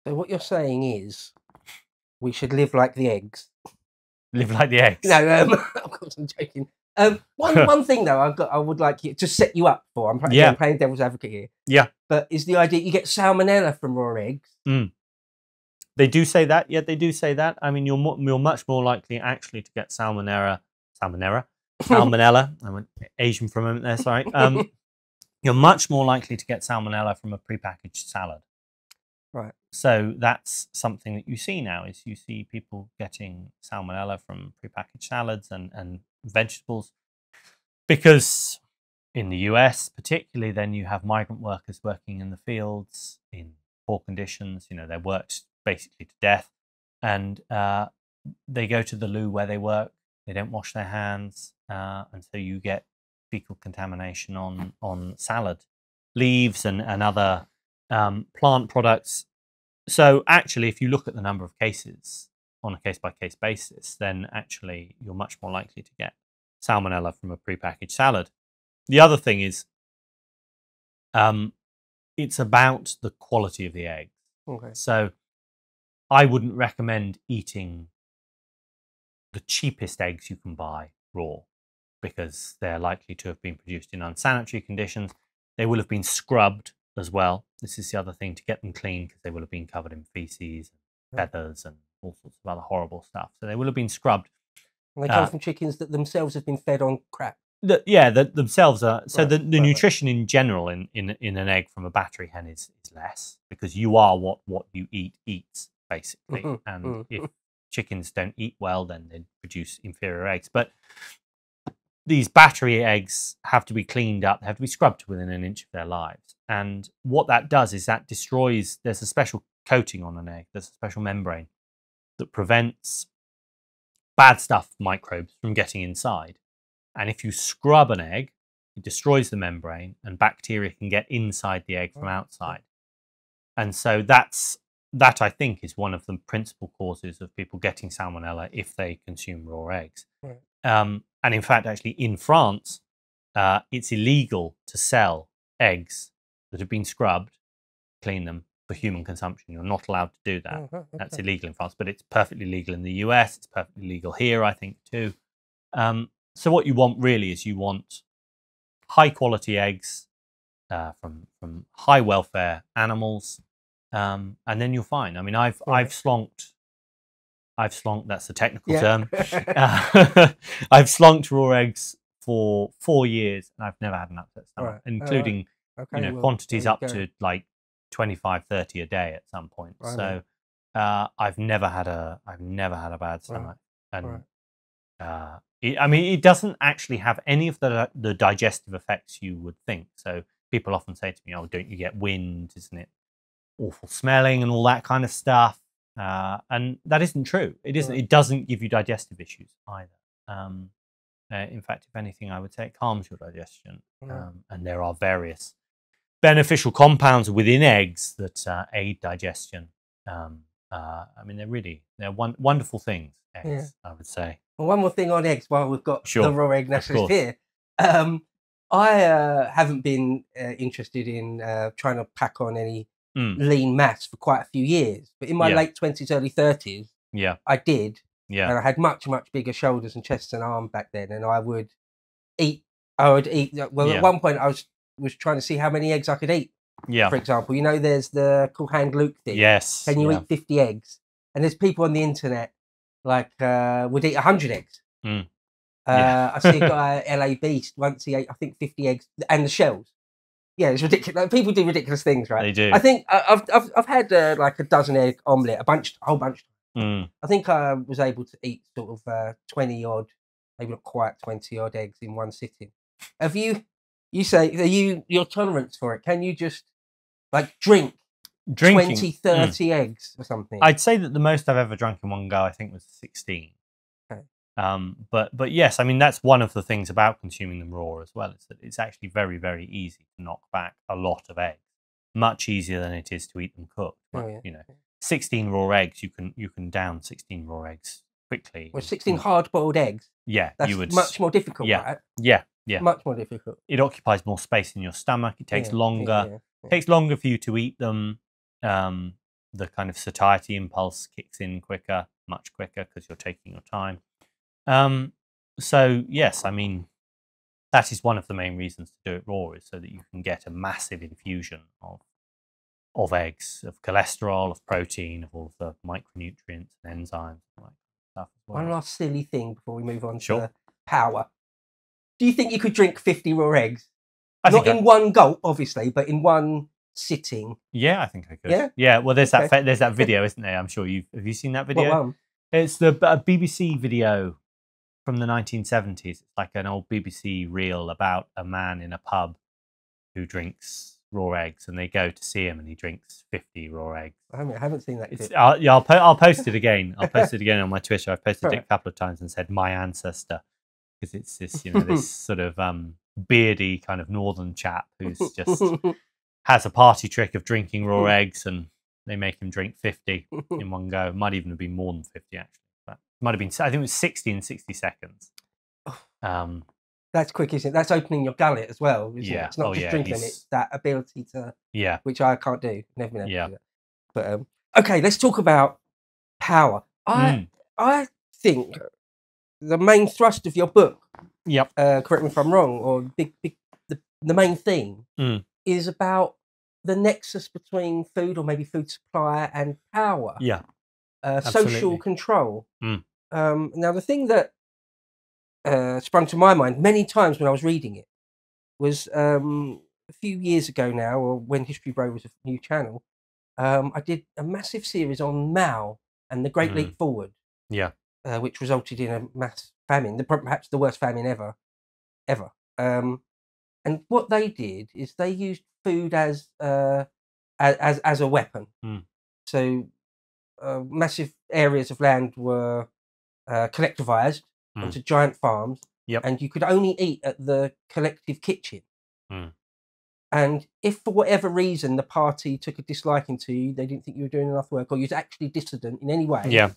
So what you're saying is we should live like the eggs. Live like the eggs? No, of course I'm joking. One thing though, I would like you to set you up for. I'm playing devil's advocate here. Yeah. But is the idea you get salmonella from raw eggs? They do say that. Yeah, they do say that. I mean, you're much more likely actually to get salmonella. I went Asian for a moment there. Sorry. You're much more likely to get salmonella from a prepackaged salad. Right. So that's something that you see now. Is you see people getting salmonella from prepackaged salads and vegetables, because in the US, particularly, then you have migrant workers working in the fields in poor conditions. You know, they're worked basically to death, and they go to the loo where they work. They don't wash their hands, and so you get fecal contamination on salad leaves and other plant products. So actually, if you look at the number of cases on a case-by-case basis, then actually you're much more likely to get salmonella from a prepackaged salad. The other thing is, it's about the quality of the eggs. Okay. So I wouldn't recommend eating the cheapest eggs you can buy raw. because they're likely to have been produced in unsanitary conditions. They will have been scrubbed as well. This is the other thing, to get them clean, because they will have been covered in feces, and feathers, and all sorts of other horrible stuff. So they will have been scrubbed. And they come from chickens that themselves have been fed on crap. Themselves are. So the Right. nutrition in general in an egg from a battery hen is less, because you are what you eats, basically. And if chickens don't eat well, then they produce inferior eggs. But these battery eggs have to be cleaned up. They have to be scrubbed within an inch of their lives. And what that does is that destroys, there's a special coating on an egg, there's a special membrane that prevents bad stuff, microbes, from getting inside. And if you scrub an egg, it destroys the membrane, and bacteria can get inside the egg from outside. And so that, I think, is one of the principal causes of people getting salmonella if they consume raw eggs. Right. And in fact, actually, in France, it's illegal to sell eggs that have been scrubbed, clean them, for human consumption. You're not allowed to do that. Okay. That's illegal in France, but it's perfectly legal in the US. It's perfectly legal here, I think, too. So what you want really is you want high quality eggs from high welfare animals, and then you're fine. I mean, I've slonked. That's the technical term. I've slonked raw eggs for 4 years, and I've never had an upset stomach, including quantities up to like 25, 30 a day at some point. Right. So I've never had a bad stomach, and I mean, it doesn't actually have any of the digestive effects you would think. So people often say to me, "Oh, don't you get wind? Isn't it awful smelling and all that kind of stuff?" And that isn't true. It isn't. It doesn't give you digestive issues either. In fact, if anything, I would say it calms your digestion. And there are various beneficial compounds within eggs that aid digestion. I mean, they're wonderful things. Eggs, I would say. Well, one more thing on eggs while we've got the Raw Egg Nationalist here. I haven't been interested in trying to pack on any lean mass for quite a few years, but in my late 20s, early 30s, I did. And I had much bigger shoulders and chests and arms back then, and I would eat. Well, at one point I was trying to see how many eggs I could eat. For example, you know, there's the Cool Hand Luke thing. Yes. Can you eat 50 eggs? And there's people on the internet like would eat 100 eggs. I see a guy at LA Beast once, he ate, I think, 50 eggs and the shells. Yeah, it's ridiculous. Like, people do ridiculous things, right? They do. I think I've had like a dozen egg omelette, a whole bunch. I think I was able to eat sort of 20 odd, maybe not quite 20 odd eggs in one sitting. Have you? You say your tolerance for it? Can you just like drinking 20, 30 eggs or something? I'd say that the most I've ever drunk in one go, I think, was 16. Okay. But yes, I mean, that's one of the things about consuming them raw as well, is that it's actually very, very easy to knock back a lot of eggs. Much easier than it is to eat them cooked. But, you know, 16 raw eggs, you can down 16 raw eggs quickly. Well, 16 hard-boiled eggs. Yeah, that's much more difficult, right? Yeah. Much more difficult. It occupies more space in your stomach. It takes longer. It takes longer for you to eat them. The kind of satiety impulse kicks in much quicker, because you're taking your time. So yes, I mean, that is one of the main reasons to do it raw, is so that you can get a massive infusion of eggs, of cholesterol, of protein, of all the micronutrients and enzymes and all that stuff as well. One last silly thing before we move on to power. Do you think you could drink 50 raw eggs? Not in one gulp, obviously, but in one sitting. Yeah, I think I could. Yeah. Well, there's that video, isn't there? I'm sure have you seen that video? What one? It's the BBC video from the 1970s. It's like an old BBC reel about a man in a pub who drinks raw eggs, and they go to see him, and he drinks 50 raw eggs. I haven't seen that. I'll post it again. I'll post it again on my Twitter. I've posted it a couple of times and said my ancestor, because it's this, you know, this sort of beardy kind of northern chap who's just has a party trick of drinking raw eggs, and they make him drink 50 in one go. It might even have been more than 50 actually, but it might have been. I think it was 60 in 60 seconds. That's quick, isn't it? That's opening your gullet as well, isn't it? It's not just drinking; it's that ability to. Which I can't do. Never been able to do that. But okay, let's talk about power. I think the main thrust of your book Yep. Correct me if I'm wrong. Or the main theme is about the nexus between food, or maybe food supply, and power. Yeah. Social control. Now, the thing that sprung to my mind many times when I was reading it was a few years ago now, or when History Bro was a new channel. I did a massive series on Mao and the Great Leap Forward. Yeah. Which resulted in a mass famine, perhaps the worst famine ever. And what they did is they used food as a weapon. So massive areas of land were collectivized onto giant farms, and you could only eat at the collective kitchen. And if for whatever reason the party took a disliking to you, they didn't think you were doing enough work, or you was actually dissident in any way,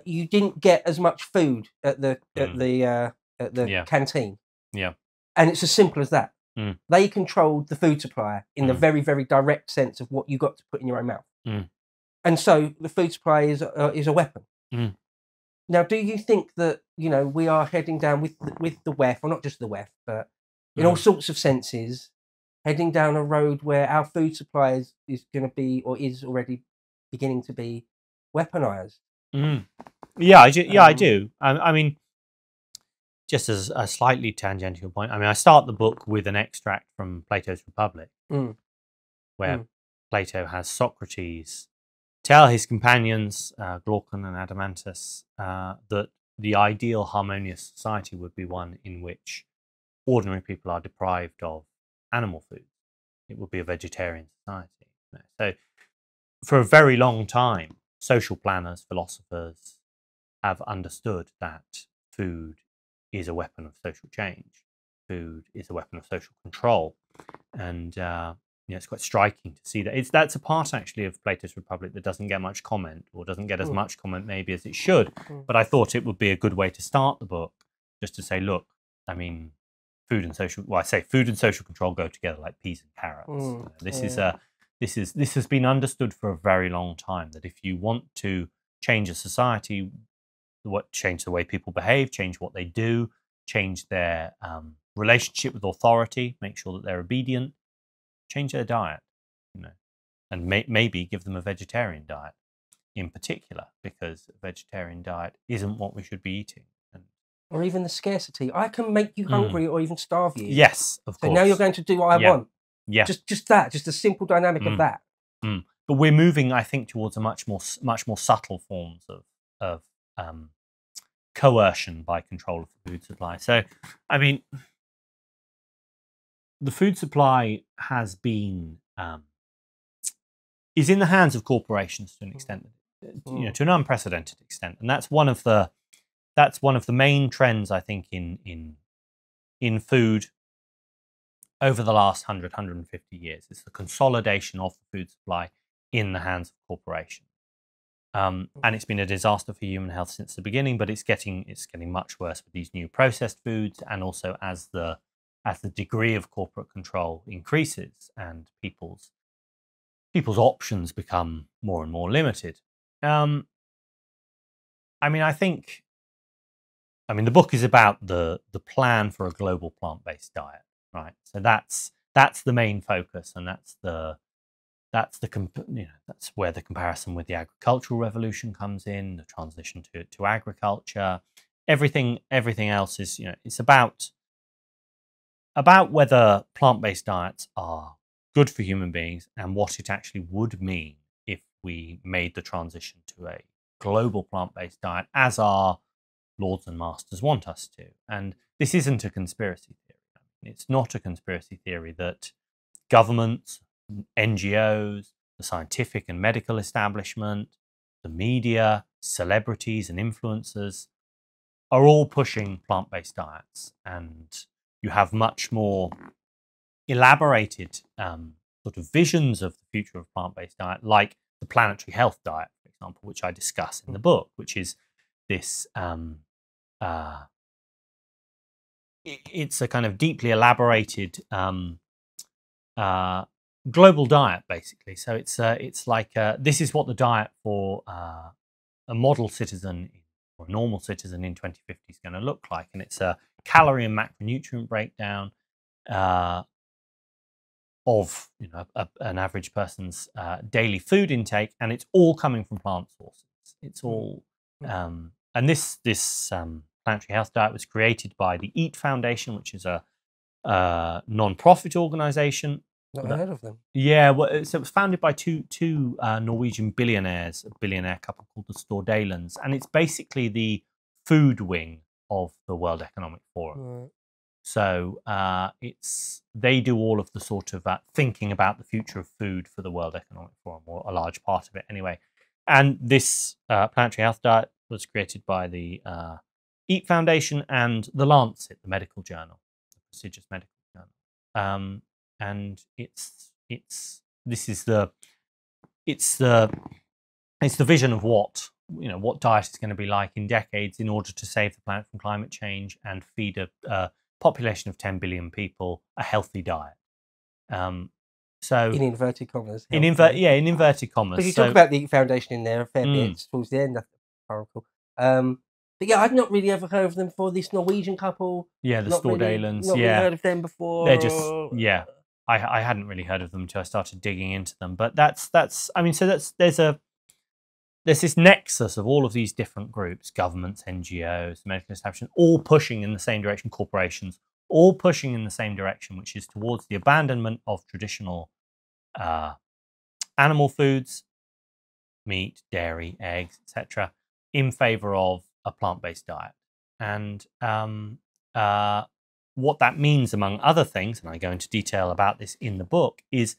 you didn't get as much food at the canteen. Yeah. And it's as simple as that. They controlled the food supply in the very, very direct sense of what you got to put in your own mouth. And so the food supply is a weapon. Now, do you think that, we are heading down with the WEF, or not just the WEF, but in all sorts of senses, heading down a road where our food supply is going to be, or is already beginning to be, weaponized? Yeah, I do. I mean, just as a slightly tangential point, I mean, I start the book with an extract from Plato's Republic, where Plato has Socrates tell his companions, Glaucon and Adeimantus, that the ideal harmonious society would be one in which ordinary people are deprived of animal food. It would be a vegetarian society. So for a very long time, social planners, philosophers have understood that food is a weapon of social change. Food is a weapon of social control. And it's quite striking to see that. That's a part, actually, of Plato's Republic that doesn't get much comment, or doesn't get as much comment maybe as it should. But I thought it would be a good way to start the book, just to say, look, I mean, food and social control go together like peas and carrots. This has been understood for a very long time, that if you want to change a society, change the way people behave, change what they do, change their relationship with authority, make sure that they're obedient, change their diet, and maybe give them a vegetarian diet in particular, because a vegetarian diet isn't what we should be eating. Or even the scarcity. I can make you hungry or even starve you. Yes, of course. So now you're going to do what I want. Yeah. Just that, just the simple dynamic of that. But we're moving, I think, towards a much more subtle forms of coercion by control of the food supply. So, I mean, the food supply has been is in the hands of corporations to an extent, to an unprecedented extent, and that's one of the main trends, I think, in food over the last 150 years. It's the consolidation of the food supply in the hands of corporations. And it's been a disaster for human health since the beginning, but it's getting much worse with these new processed foods, and also as the degree of corporate control increases and people's options become more and more limited. I mean, the book is about the plan for a global plant-based diet, right? So that's the main focus, and that's where the comparison with the agricultural revolution comes in, the transition to agriculture. Everything else is, it's about whether plant-based diets are good for human beings, and what it actually would mean if we made the transition to a global plant-based diet, as our lords and masters want us to. And this isn't a conspiracy theory. It's not a conspiracy theory that governments, NGOs, the scientific and medical establishment, the media, celebrities and influencers are all pushing plant-based diets. And you have much more elaborated sort of visions of the future of plant-based diet, like the planetary health diet, for example, which I discuss in the book, which is this it's a kind of deeply elaborated global diet, basically. So it's like this is what the diet for a model citizen or a normal citizen in 2050 is going to look like, and it's calorie and macronutrient breakdown of an average person's daily food intake, and it's all coming from plant sources. It's all and this planetary health diet was created by the Eat Foundation, which is a non-profit organization. Not heard of them. Yeah, well, so it was founded by two Norwegian billionaires, a billionaire couple called the Stordalens, and it's basically the food wing of the World Economic Forum. Right. So they do all of the sort of thinking about the future of food for the World Economic Forum, or a large part of it anyway. And this planetary health diet was created by the Eat Foundation and the Lancet, the medical journal, the prestigious medical journal. And it's the vision of what diet is going to be like in decades in order to save the planet from climate change and feed a population of 10 billion people a healthy diet. So in inverted commas. In inverted commas. Because you talk about the Eat Foundation in there a fair bit towards the end, I think. But yeah, I'd not really ever heard of them before. This Norwegian couple. Yeah, the Stordalens. Not really heard of them before. They're just I hadn't really heard of them until I started digging into them. But there's this nexus of all of these different groups, governments, NGOs, medical establishments, all pushing in the same direction, corporations, all pushing in the same direction, which is towards the abandonment of traditional animal foods, meat, dairy, eggs, etc., in favor of a plant-based diet. And what that means, among other things, and I go into detail about this in the book, is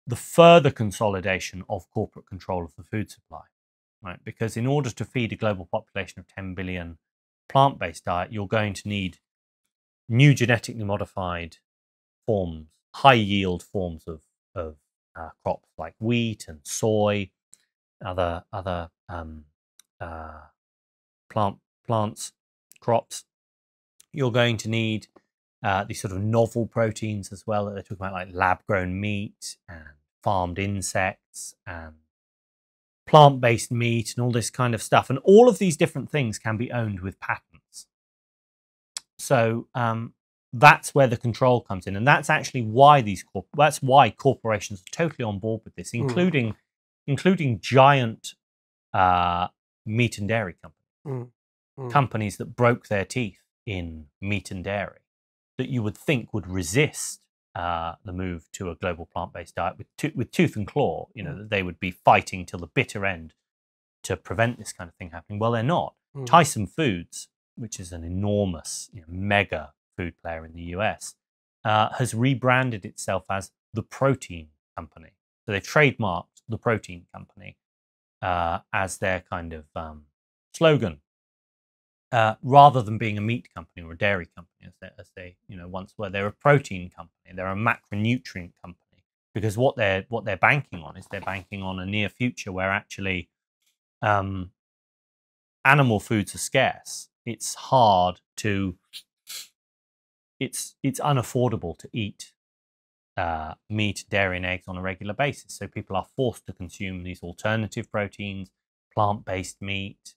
the further consolidation of corporate control of the food supply. Right? Because in order to feed a global population of 10 billion plant-based diet, you're going to need new genetically modified forms, high-yield forms of crops like wheat and soy, other plants, crops. You're going to need these sort of novel proteins as well that they're talking about, like lab-grown meat and farmed insects and plant-based meat and all this kind of stuff. And all of these different things can be owned with patents. So that's where the control comes in, and that's actually why why corporations are totally on board with this, including giant meat and dairy companies, companies that broke their teeth in meat and dairy, that you would think would resist the move to a global plant-based diet with tooth and claw. That they would be fighting till the bitter end to prevent this kind of thing happening. Well, they're not. Tyson Foods, which is an enormous, mega food player in the US, has rebranded itself as the Protein Company. So they've trademarked the Protein Company as their kind of slogan, rather than being a meat company or a dairy company, as they once were. They're a protein company. They're a macronutrient company, because what they're banking on is they're banking on a near future where actually animal foods are scarce. It's hard to it's unaffordable to eat meat, dairy, and eggs on a regular basis. So people are forced to consume these alternative proteins, plant-based meat,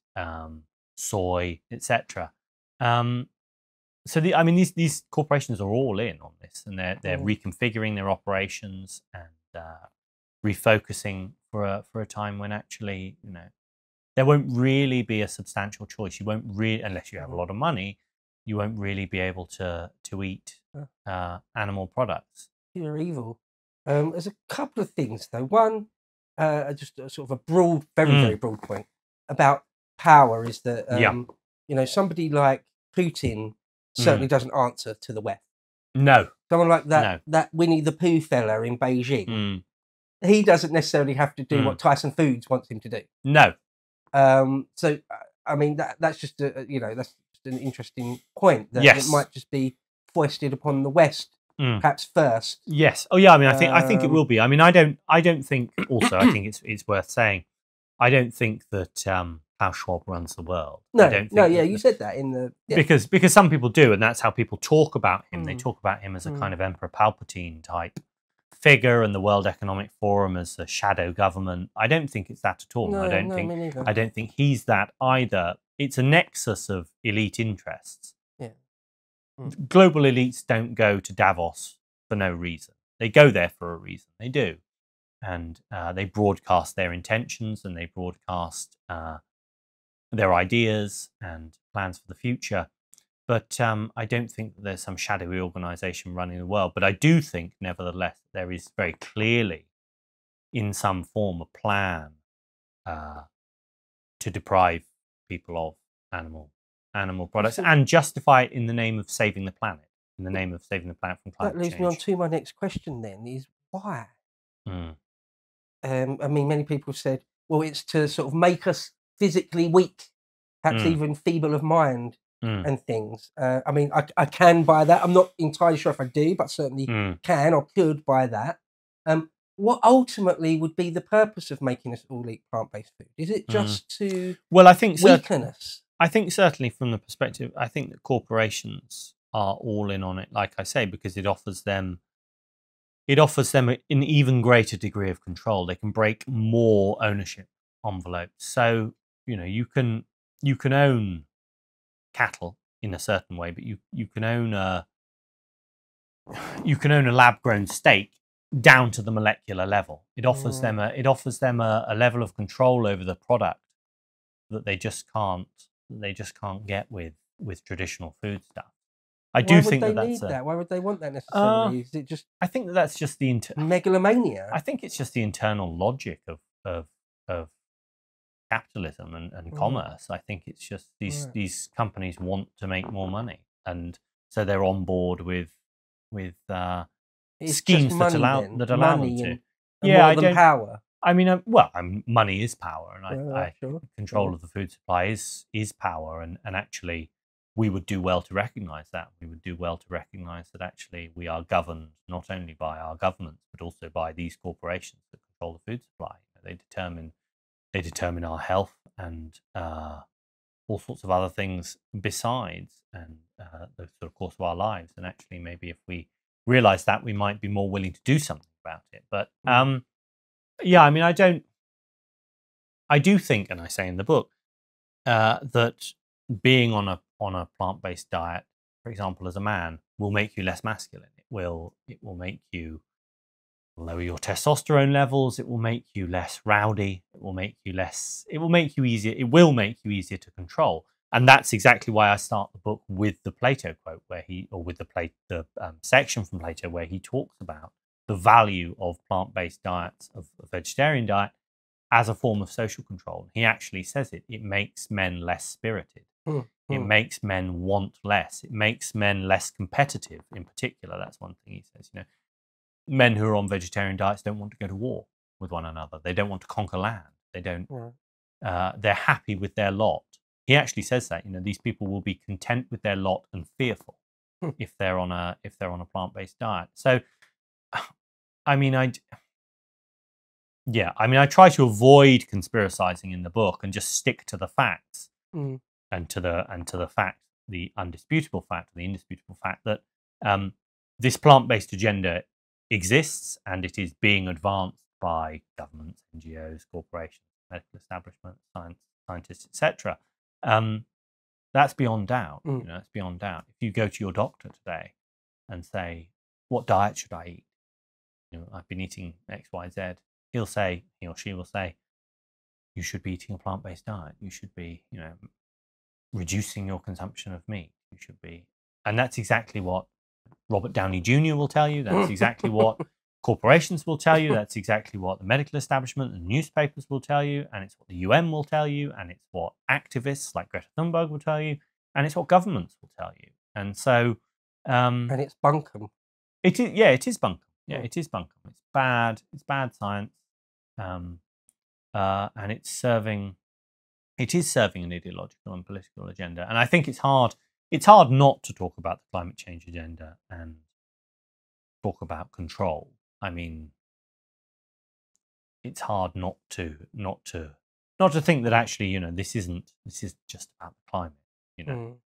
soy, etc. So these corporations are all in on this, and they're reconfiguring their operations and refocusing for a time when actually there won't really be a substantial choice. You won't really, unless you have a lot of money, you won't really be able to eat animal products. You're evil. There's a couple of things though. One, just a sort of a broad, very broad point about power is that somebody like Putin certainly doesn't answer to the West. No. Someone like that Winnie the Pooh fella in Beijing, he doesn't necessarily have to do what Tyson Foods wants him to do. No. So I mean that's just that's just an interesting point that it might just be foisted upon the West perhaps first. Yes. Oh yeah. I mean, I think it will be. I mean, I don't think. Also, I think it's worth saying, I don't think that Klaus Schwab runs the world. No. You said that in the because some people do, and that's how people talk about him. They talk about him as a kind of Emperor Palpatine type figure, and the World Economic Forum as a shadow government. I don't think it's that at all. No, I don't think he's that either. It's a nexus of elite interests. Yeah. global elites don't go to Davos for no reason. They go there for a reason. They do. And they broadcast their intentions, and they broadcast their ideas and plans for the future. But I don't think that there's some shadowy organisation running the world. But I do think, nevertheless, there is very clearly, in some form, a plan to deprive people of animal products and justify it in the name of saving the planet, in the name of saving the planet from climate change. That leads me on to my next question then, is why? Mm. I mean, many people have said, well, it's to sort of make us physically weak, perhaps even feeble of mind and things. I mean, I can buy that. I'm not entirely sure if I do, but certainly can or could buy that. What ultimately would be the purpose of making us all eat plant-based food? Is it just to weaken us? I think certainly from the perspective, I think that corporations are all in on it, like I say, because it offers them an even greater degree of control. They can break more ownership envelopes. So, you can own cattle in a certain way, but you can own a lab grown steak down to the molecular level. It offers them a level of control over the product that they just can't get with traditional food stuff. I do think that that's that. Why would they want that necessarily? Is it just? I think that's just the megalomania. I think it's just the internal logic of capitalism and commerce. I think it's just these companies want to make more money, and so they're on board with schemes that allow them to. More than power. I mean, money is power, and control of the food supply is power, and actually, we would do well to recognise that. We would do well to recognise that actually we are governed not only by our governments but also by these corporations that control the food supply. They determine our health and all sorts of other things besides, and the sort of course of our lives. And actually, maybe if we realise that, we might be more willing to do something about it. But I mean, I do think, and I say in the book, that being on a plant-based diet, for example, as a man, will make you less masculine. It will make you lower your testosterone levels. It will make you less rowdy. It will make you easier. It will make you easier to control. And that's exactly why I start the book with the Plato quote, the section from Plato where he talks about the value of plant-based diets, of a vegetarian diet, as a form of social control. He actually says it makes men less spirited. It makes men want less. It makes men less competitive. In particular, that's one thing he says. Men who are on vegetarian diets don't want to go to war with one another. They don't want to conquer land. They don't. They're happy with their lot. He actually says that. These people will be content with their lot and fearful if they're on a plant-based diet. So, I mean, I try to avoid conspiracizing in the book and just stick to the facts. And to the fact, the indisputable fact that this plant-based agenda exists, and it is being advanced by governments, NGOs, corporations, medical establishments, scientists, etc. That's beyond doubt. That's beyond doubt. If you go to your doctor today and say, "What diet should I eat?" I've been eating X, Y, Z. He or she will say, "You should be eating a plant-based diet. You should be, reducing your consumption of meat. You should be," and that's exactly what Robert Downey Jr. will tell you. That's exactly what corporations will tell you. That's exactly what the medical establishment and newspapers will tell you, and it's what the UN will tell you, and it's what activists like Greta Thunberg will tell you, and it's what governments will tell you. And so, and it's bunkum. It is, yeah, it is bunkum. Yeah, it is bunkum. It's bad. It's bad science, and it is serving an ideological and political agenda. And I think it's hard not to talk about the climate change agenda and talk about control. I mean, it's hard not to think that actually, this is just about the climate.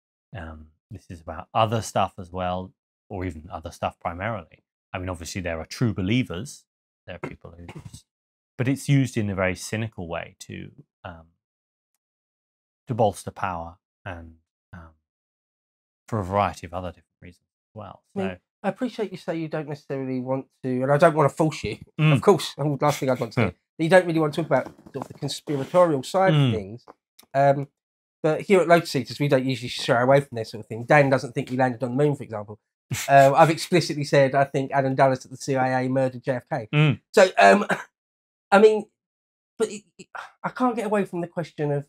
This is about other stuff as well, or even other stuff primarily. I mean, obviously there are true believers. There are people who but it's used in a very cynical way to bolster power and for a variety of other different reasons. well. I mean, So I appreciate you say you don't necessarily want to, and I don't want to force you. Of course, the last thing I'd want to do. You don't really want to talk about sort of the conspiratorial side of things. But here at Lotus Eaters, we don't usually shy away from this sort of thing. Dan doesn't think we landed on the moon, for example. I've explicitly said I think Adam Dulles at the CIA murdered JFK. So, I mean, but I can't get away from the question of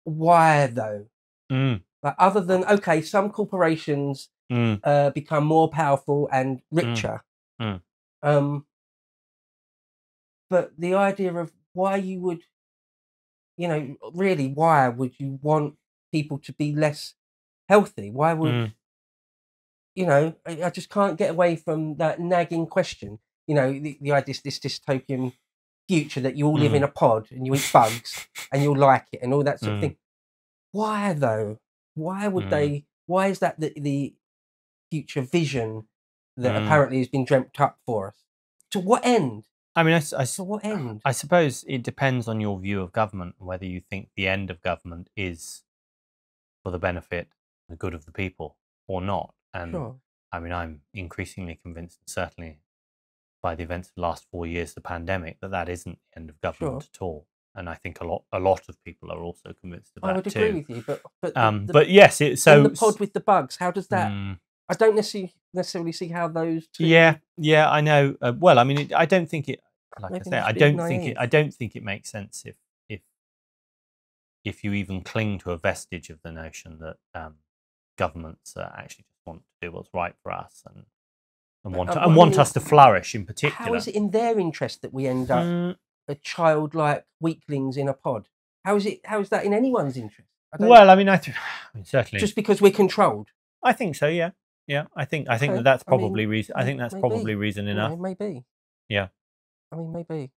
why, though. Like, other than, okay, some corporations become more powerful and richer. But the idea of why you would, really, why would you want people to be less healthy? Why would, I just can't get away from that nagging question. The idea, this dystopian future that you all live in a pod and you eat bugs and you'll like it and all that sort of thing. Why, though? Why would they? Why is that the future vision that apparently has been dreamt up for us? To what end? I mean, To what end? I suppose it depends on your view of government, whether you think the end of government is for the benefit, the good of the people, or not. And I mean, I'm increasingly convinced, certainly by the events of the last 4 years, the pandemic, that isn't the end of government at all. And I think a lot of people are also convinced of that too. I would agree with you, but but yes, so in the pod with the bugs, how does that? I don't necessarily see how those two. Yeah, I know. Well, I mean, I don't think it. Like I say, I don't think it makes sense if you even cling to a vestige of the notion that governments actually just want to do what's right for us and want us to flourish in particular. How is it in their interest that we end up a childlike weaklings in a pod? How is that in anyone's interest? Well, I mean, certainly just because we're controlled. I think so. Yeah. I think that's probably reason. I think that's probably reason enough. Maybe. Yeah. I mean, maybe.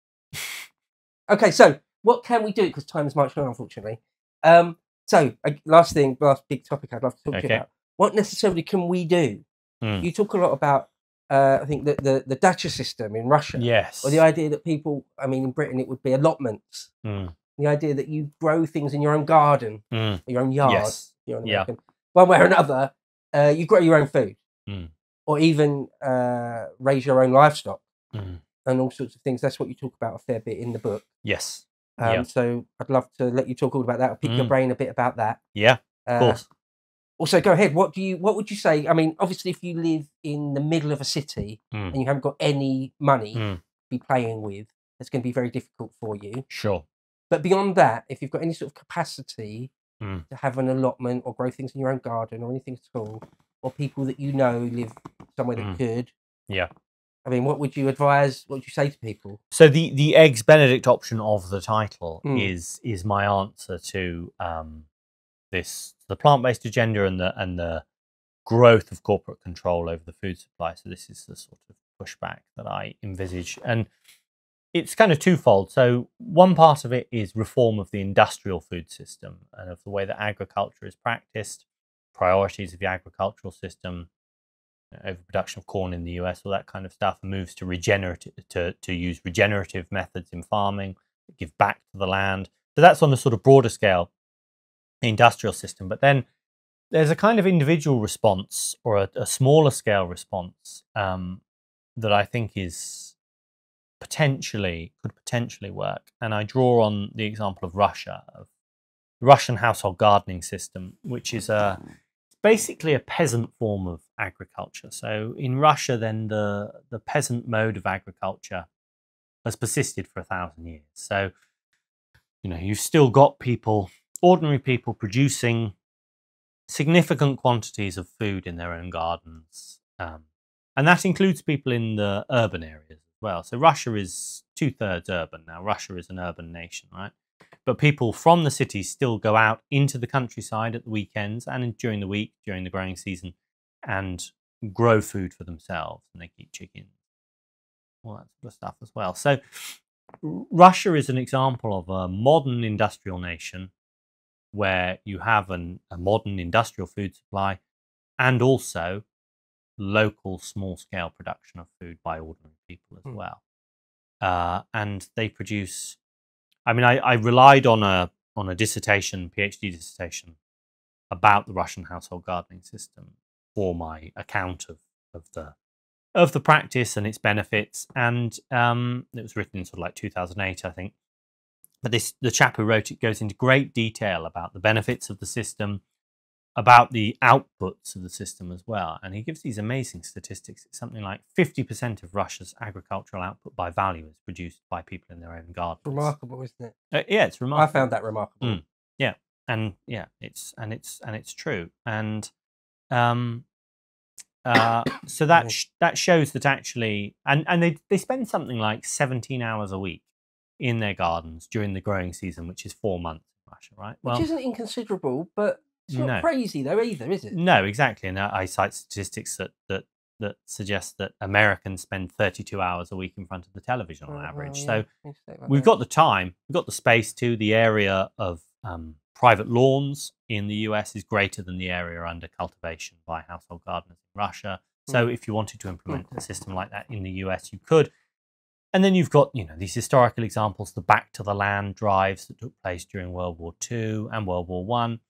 Okay, so what can we do? Because time is marching on, unfortunately. So last big topic I'd love to talk to you about. What necessarily can we do? You talk a lot about, I think, the dacha system in Russia. Yes. Or the idea that people, I mean, in Britain it would be allotments. The idea that you grow things in your own garden, your own yard. Yes. You're an American. One way or another, you grow your own food. Or even raise your own livestock. And all sorts of things. That's what you talk about a fair bit in the book. Yes. So I'd love to let you talk all about that. I'll pick your brain a bit about that. Yeah, of course. Also, go ahead. What would you say? I mean, obviously, if you live in the middle of a city and you haven't got any money to be playing with, it's going to be very difficult for you. Sure. But beyond that, if you've got any sort of capacity to have an allotment or grow things in your own garden or anything at all, or people that you know live somewhere that could. Yeah. I mean, what would you advise? What would you say to people? So the Eggs Benedict option of the title is my answer to the plant-based agenda and the growth of corporate control over the food supply. So this is the sort of pushback that I envisage, and it's kind of twofold. So one part of it is reform of the industrial food system and of the way that agriculture is practiced, priorities of the agricultural system, overproduction of corn in the US, all that kind of stuff, moves to use regenerative methods in farming, give back to the land. So that's on the sort of broader scale, the industrial system. But then there's a kind of individual response or a smaller scale response that I think could potentially work. And I draw on the example of Russia, of the Russian household gardening system, which is basically a peasant form of agriculture. So in Russia, then the peasant mode of agriculture has persisted for 1,000 years. So, you've still got ordinary people producing significant quantities of food in their own gardens. And that includes people in the urban areas as well. So Russia is 2/3 urban now. Russia is an urban nation, right? But people from the cities still go out into the countryside at the weekends and during the week, during the growing season, and grow food for themselves. And they keep chickens, all that sort of stuff as well. So Russia is an example of a modern industrial nation where you have a modern industrial food supply and also local small-scale production of food by ordinary people as well. And they produce... I mean, I relied on a PhD dissertation about the Russian household gardening system for my account of the practice and its benefits. And it was written in sort of like 2008, I think. But the chap who wrote it goes into great detail about the benefits of the system, about the outputs of the system as well. And he gives these amazing statistics. It's something like 50% of Russia's agricultural output by value is produced by people in their own gardens. Remarkable, isn't it? Yeah, it's remarkable. I found that remarkable. Yeah, and yeah, it's true. And so that shows that actually, and they spend something like 17 hours a week in their gardens during the growing season, which is 4 months in Russia, right? Which isn't inconsiderable, but it's not crazy though either, is it? No, exactly. And I cite statistics that suggest that Americans spend 32 hours a week in front of the television on average. So we've got the time, we've got the space too. The area of private lawns in the US is greater than the area under cultivation by household gardeners in Russia. So if you wanted to implement a system like that in the US, you could. And then you've got, these historical examples, the Back to the Land drives that took place during World War II and World War One.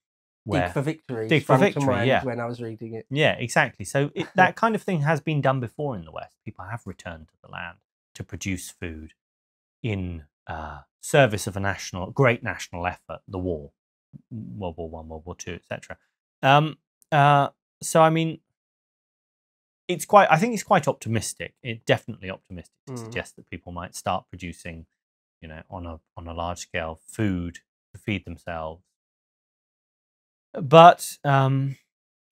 Dig for Victory. Dig for Victory, yeah. When I was reading it. Yeah, exactly. So that kind of thing has been done before in the West. People have returned to the land to produce food in service of a great national effort, the war, World War One, World War Two, etc. So I mean, I think it's quite optimistic. It's definitely optimistic to suggest that people might start producing, on a large scale, food to feed themselves. But I mean,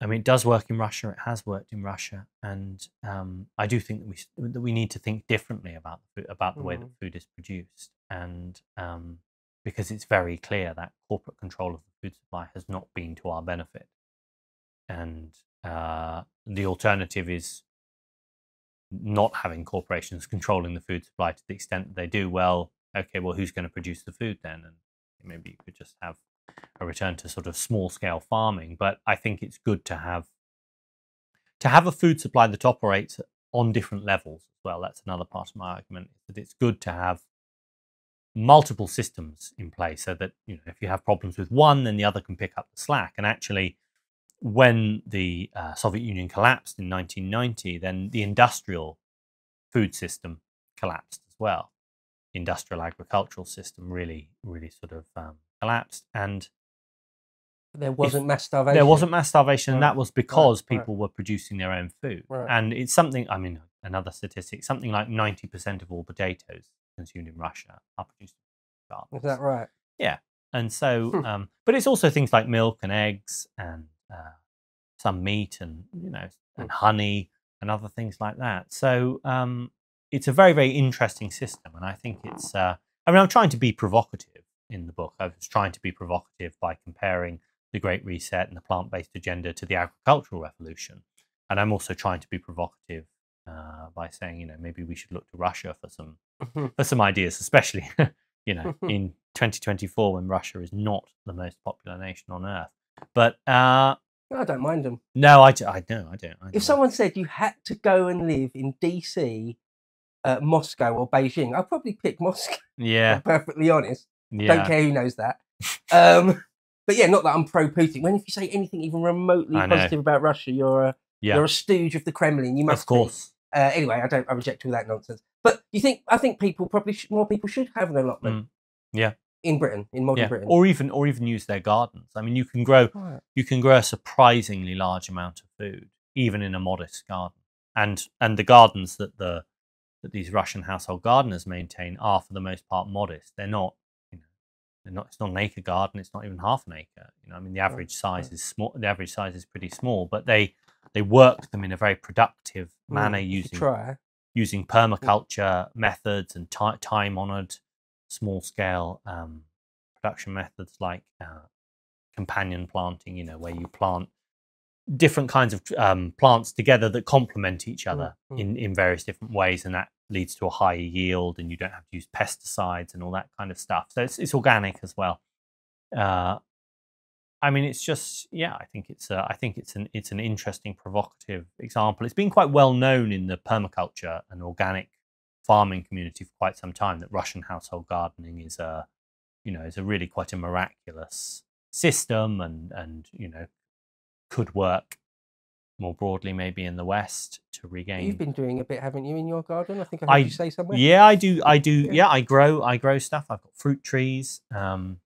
it does work in Russia. It has worked in Russia, and I do think that we need to think differently about the way that food is produced, and because it's very clear that corporate control of the food supply has not been to our benefit, and the alternative is not having corporations controlling the food supply to the extent that they do. Well, okay, well, who's going to produce the food then? And maybe you could just have a return to sort of small scale farming. But I think it's good to have a food supply that operates on different levels as well. That's another part of my argument, that it's good to have multiple systems in place so that if you have problems with one, then the other can pick up the slack. And actually, when the Soviet Union collapsed in 1990, then the industrial food system collapsed as well. The industrial agricultural system really sort of collapsed, and there wasn't mass starvation. There wasn't mass starvation, and that was because people were producing their own food. And it's something, I mean, another statistic, something like 90% of all potatoes consumed in Russia are produced in gardens. Is that right? Yeah. And so, but it's also things like milk and eggs and some meat and and honey and other things like that. So it's a very, very interesting system, and I think it's. I mean, I'm trying to be provocative in the book. I was trying to be provocative by comparing the Great Reset and the plant-based agenda to the agricultural revolution, and I'm also trying to be provocative by saying, maybe we should look to Russia for some ideas, especially in 2024 when Russia is not the most popular nation on earth. But I don't mind them. No, I don't. If someone said you had to go and live in DC, Moscow or Beijing, I'd probably pick Moscow. Yeah. I'm perfectly honest. Yeah. Don't care who knows that. But yeah, not that I'm pro-Putin. When if you say anything even remotely positive about Russia, you're a stooge of the Kremlin. You must of course. Be. Anyway, I reject all that nonsense. But I think people probably more people should have an allotment. Yeah. In Britain, in modern Britain, or even use their gardens. I mean, you can grow a surprisingly large amount of food even in a modest garden. And the gardens that these Russian household gardeners maintain are for the most part modest. They're not, it's not an acre garden. It's not even half an acre. I mean, the average size is small. The average size is pretty small, but they work them in a very productive manner using permaculture methods and time-honored small-scale production methods like companion planting, where you plant different kinds of plants together that complement each other in various different ways, and that leads to a higher yield, and you don't have to use pesticides and all that kind of stuff. So it's organic as well. I mean, it's just, I think it's an interesting, provocative example. It's been quite well known in the permaculture and organic farming community for quite some time that Russian household gardening is a really quite a miraculous system, and could work more broadly, maybe in the West, to regain. You've been doing a bit, haven't you, in your garden? I think I heard you say somewhere. Yeah, I do. Yeah, I grow stuff. I've got fruit trees. And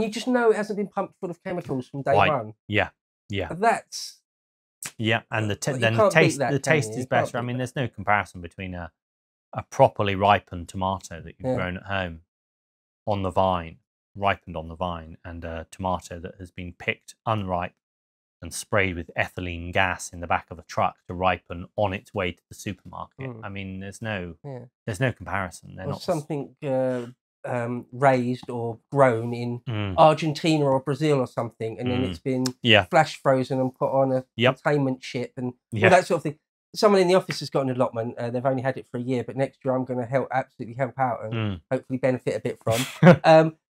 you just know it hasn't been pumped full of chemicals from day one. Yeah. That's and the the taste is better. I mean, there's no comparison between a properly ripened tomato that you've grown at home on the vine, ripened on the vine, and a tomato that has been picked unripe and sprayed with ethylene gas in the back of a truck to ripen on its way to the supermarket. I mean, there's no comparison. They're or not something raised or grown in Argentina or Brazil or something, and then it's been flash frozen and put on a containment ship and all that sort of thing. Someone in the office has got an allotment. They've only had it for a year, but next year I'm going to absolutely help out and hopefully benefit a bit from.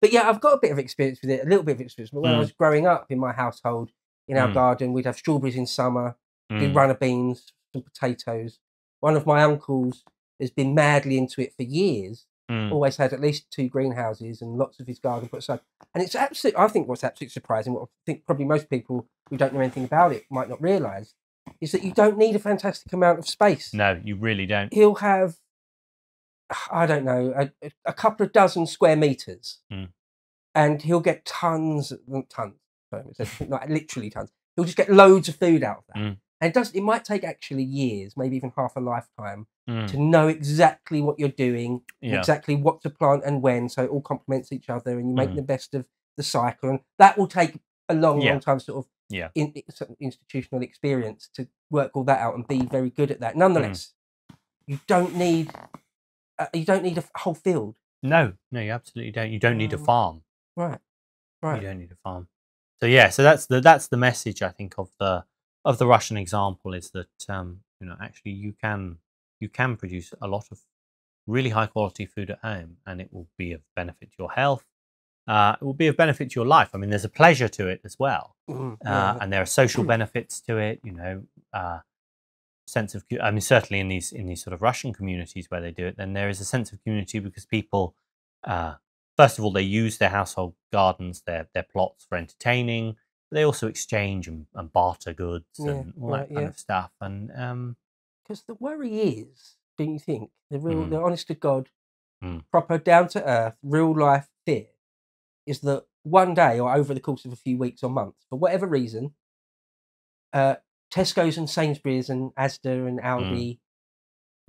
But yeah, I've got a bit of experience with it, a little bit of experience. But when I was growing up in my household, in our garden, we'd have strawberries in summer, do runner beans, some potatoes. One of my uncles has been madly into it for years. Always had at least 2 greenhouses and lots of his garden put aside. And it's absolutely, I think what's absolutely surprising, what I think probably most people who don't know anything about it might not realise, is that you don't need a fantastic amount of space. No, you really don't. He'll have, I don't know, a couple of dozen square metres, and he'll get tons, sorry, not literally tons. He'll just get loads of food out of that. And it might take actually years, maybe even half a lifetime, to know exactly what you're doing, exactly what to plant and when, so it all complements each other, and you make the best of the cycle. And that will take a long time, sort of institutional experience to work all that out and be very good at that. Nonetheless, you don't need a whole field. No, you absolutely don't. You don't need a farm. Right. You don't need a farm. So yeah, so that's the message, I think, of the Russian example, is that actually you can produce a lot of really high quality food at home, and it will be of benefit to your health. It will be of benefit to your life. I mean, there's a pleasure to it as well, and there are social benefits to it. Sense of, I mean, certainly in these sort of Russian communities where they do it, then there is a sense of community because people, first of all, they use their household gardens, their plots for entertaining. They also exchange and barter goods and all that kind of stuff. And because the worry is, do you think, the honest to God, proper down to earth, real life fear is that one day or over the course of a few weeks or months, for whatever reason, Tesco's and Sainsbury's and Asda and Aldi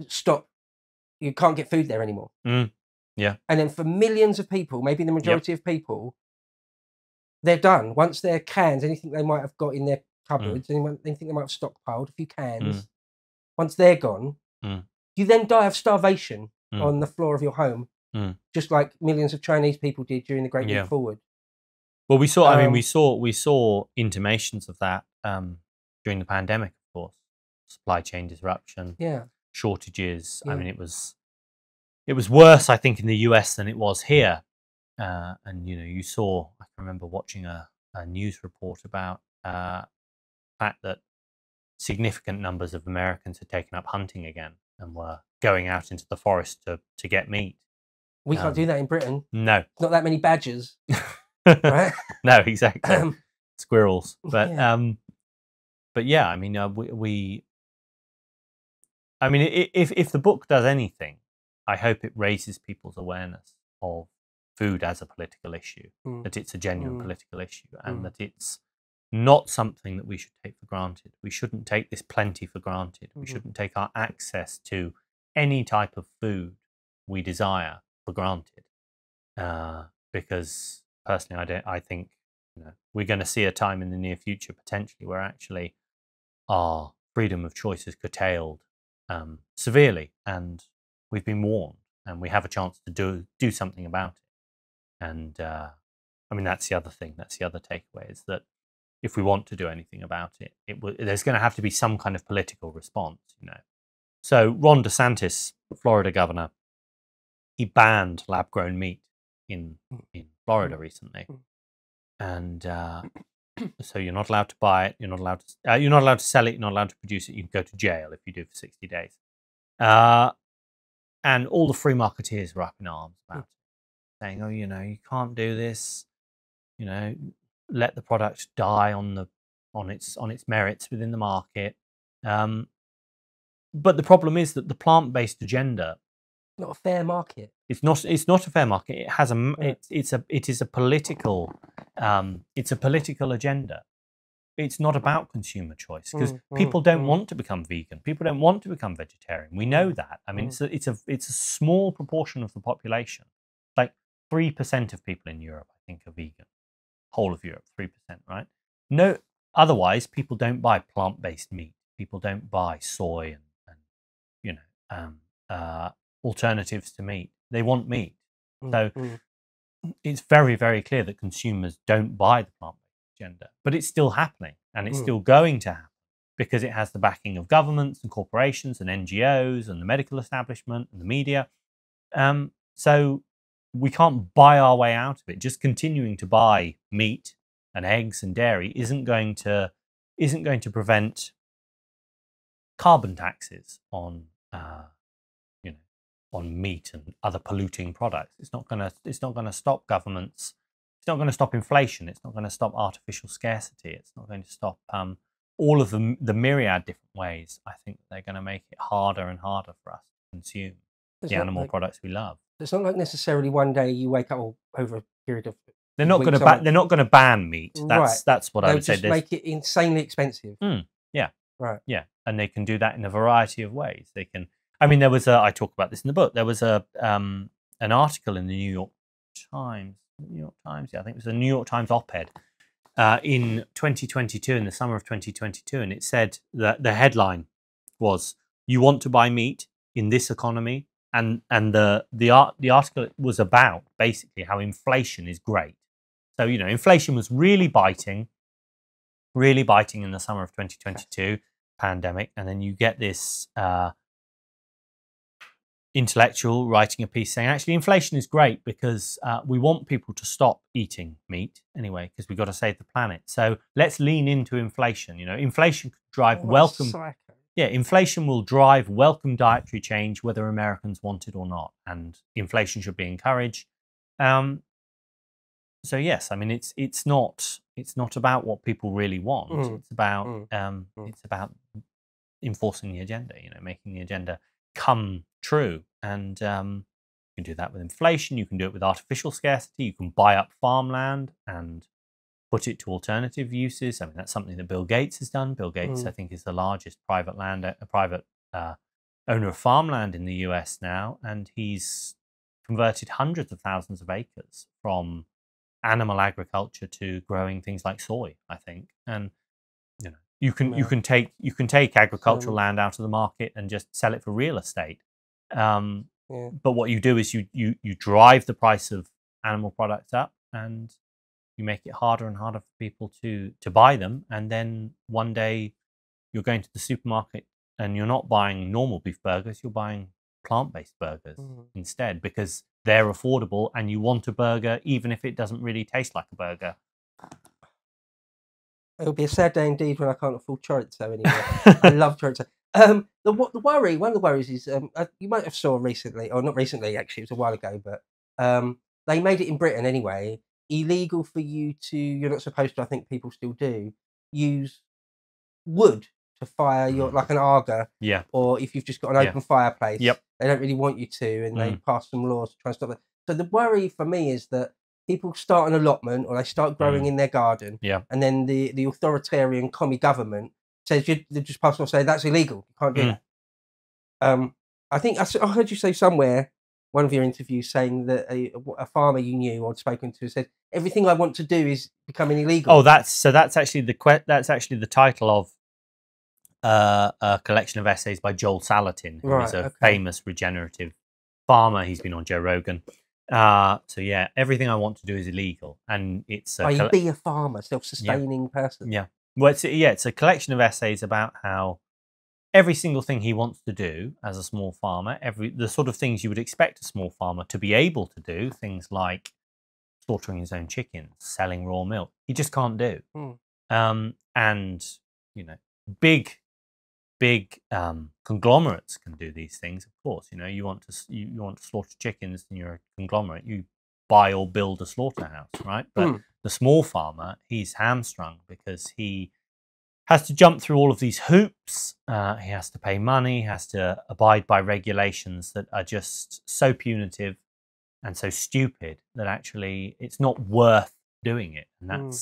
stop. You can't get food there anymore. Yeah. And then for millions of people, maybe the majority of people, they're done. Once their cans, anything they might have got in their cupboards, anything they might have stockpiled, a few cans, once they're gone, you then die of starvation on the floor of your home, just like millions of Chinese people did during the Great Leap Forward. Well, we saw. I mean, we saw intimations of that during the pandemic, of course. Supply chain disruption, shortages. I mean, it was worse, I think, in the US than it was here. And you saw. I can remember watching a news report about the fact that significant numbers of Americans had taken up hunting again and were going out into the forest to get meat. We can't do that in Britain. No, not that many badgers, right? No, exactly. Squirrels, but yeah, I mean, I mean, if the book does anything, I hope it raises people's awareness of food as a political issue, that it's a genuine political issue, and that it's not something that we should take for granted. We shouldn't take this plenty for granted. We shouldn't take our access to any type of food we desire for granted. Because personally, I think we're going to see a time in the near future potentially where actually our freedom of choice is curtailed severely, and we've been warned, and we have a chance to do something about it. And I mean, that's the other thing. That's the other takeaway, is that if we want to do anything about it, there's going to have to be some kind of political response. So Ron DeSantis, Florida governor, he banned lab-grown meat in Florida recently, and so you're not allowed to buy it. You're not allowed to sell it. You're not allowed to produce it. You can go to jail if you do for 60 days. And all the free marketeers were up in arms about it, saying, "Oh, you can't do this. Let the product die on the on its merits within the market. But the problem is that the plant-based agenda, not a fair market. It's not a fair market. It has it is a political agenda. It's not about consumer choice, because people don't want to become vegan. People don't want to become vegetarian. We know that. I mean, it's a small proportion of the population. Like 3% of people in Europe, I think, are vegan. Whole of Europe, 3%, right? No, otherwise people don't buy plant-based meat. People don't buy soy and alternatives to meat. They want meat. So it's very, very clear that consumers don't buy the plant-based agenda, but it's still happening, and it's still going to happen, because it has the backing of governments and corporations and NGOs and the medical establishment and the media. So we can't buy our way out of it. Just continuing to buy meat and eggs and dairy isn't going to prevent carbon taxes on on meat and other polluting products. It's not going to stop governments. It's not going to stop inflation. It's not going to stop artificial scarcity. It's not going to stop all of the myriad different ways. I think they're going to make it harder and harder for us to consume the animal products we love. It's not like necessarily one day you wake up over a period of. They're not going to ban meat. That's what I would say. They'll just make it insanely expensive. Yeah. Right. Yeah, and they can do that in a variety of ways. They can. I mean, I talk about this in the book. There was an article in the New York Times. Yeah, I think it was a New York Times op-ed in 2022, in the summer of 2022, and it said that the headline was, "You want to buy meat in this economy," and the article was about basically how inflation is great. So inflation was really biting in the summer of 2022, pandemic, and then you get this intellectual writing a piece saying, actually, inflation is great because we want people to stop eating meat anyway, because we've got to save the planet. So let's lean into inflation. Inflation could drive welcome. Yeah, inflation will drive welcome dietary change, whether Americans want it or not, and inflation should be encouraged. So yes, I mean it's not about what people really want. It's about enforcing the agenda. Making the agenda come true, and you can do that with inflation. You can do it with artificial scarcity. You can buy up farmland and put it to alternative uses. I mean, that's something that Bill Gates has done. Bill Gates, I think, is the largest private owner of farmland in the US now, and he's converted hundreds of thousands of acres from animal agriculture to growing things like soy, I think. And you can take agricultural land out of the market and just sell it for real estate. But what you do is you drive the price of animal products up, and you make it harder and harder for people to buy them. And then one day you're going to the supermarket and you're not buying normal beef burgers, you're buying plant-based burgers instead, because they're affordable and you want a burger even if it doesn't really taste like a burger. It'll be a sad day indeed when I can't afford chorizo anymore. I love chorizo. One of the worries is you might have saw recently, or not recently actually, it was a while ago, but they made it in Britain anyway, illegal for you to, you're not supposed to, I think people still do, use wood to fire your, like an Arga, or if you've just got an open fireplace, they don't really want you to, and they pass some laws to try and stop that. So the worry for me is that people start an allotment, or they start growing in their garden, and then the authoritarian commie government says they just pass law saying that's illegal, you can't do that. I think I heard you say somewhere, one of your interviews, saying that a farmer you knew or had spoken to said, everything I want to do is becoming illegal. Oh, that's actually the title of a collection of essays by Joel Salatin, who is a famous regenerative farmer. He's been on Joe Rogan. So yeah, everything I want to do is illegal, and it's be a farmer, self-sustaining person. Yeah, well, it's a collection of essays about how every single thing he wants to do as a small farmer, the sort of things you would expect a small farmer to be able to do, things like slaughtering his own chickens, selling raw milk, he just can't do. And big conglomerates can do these things, of course. You want to slaughter chickens, and you're a conglomerate, you buy or build a slaughterhouse, right? But the small farmer, he's hamstrung because he has to jump through all of these hoops. He has to pay money, has to abide by regulations that are just so punitive and so stupid that actually it's not worth doing it. And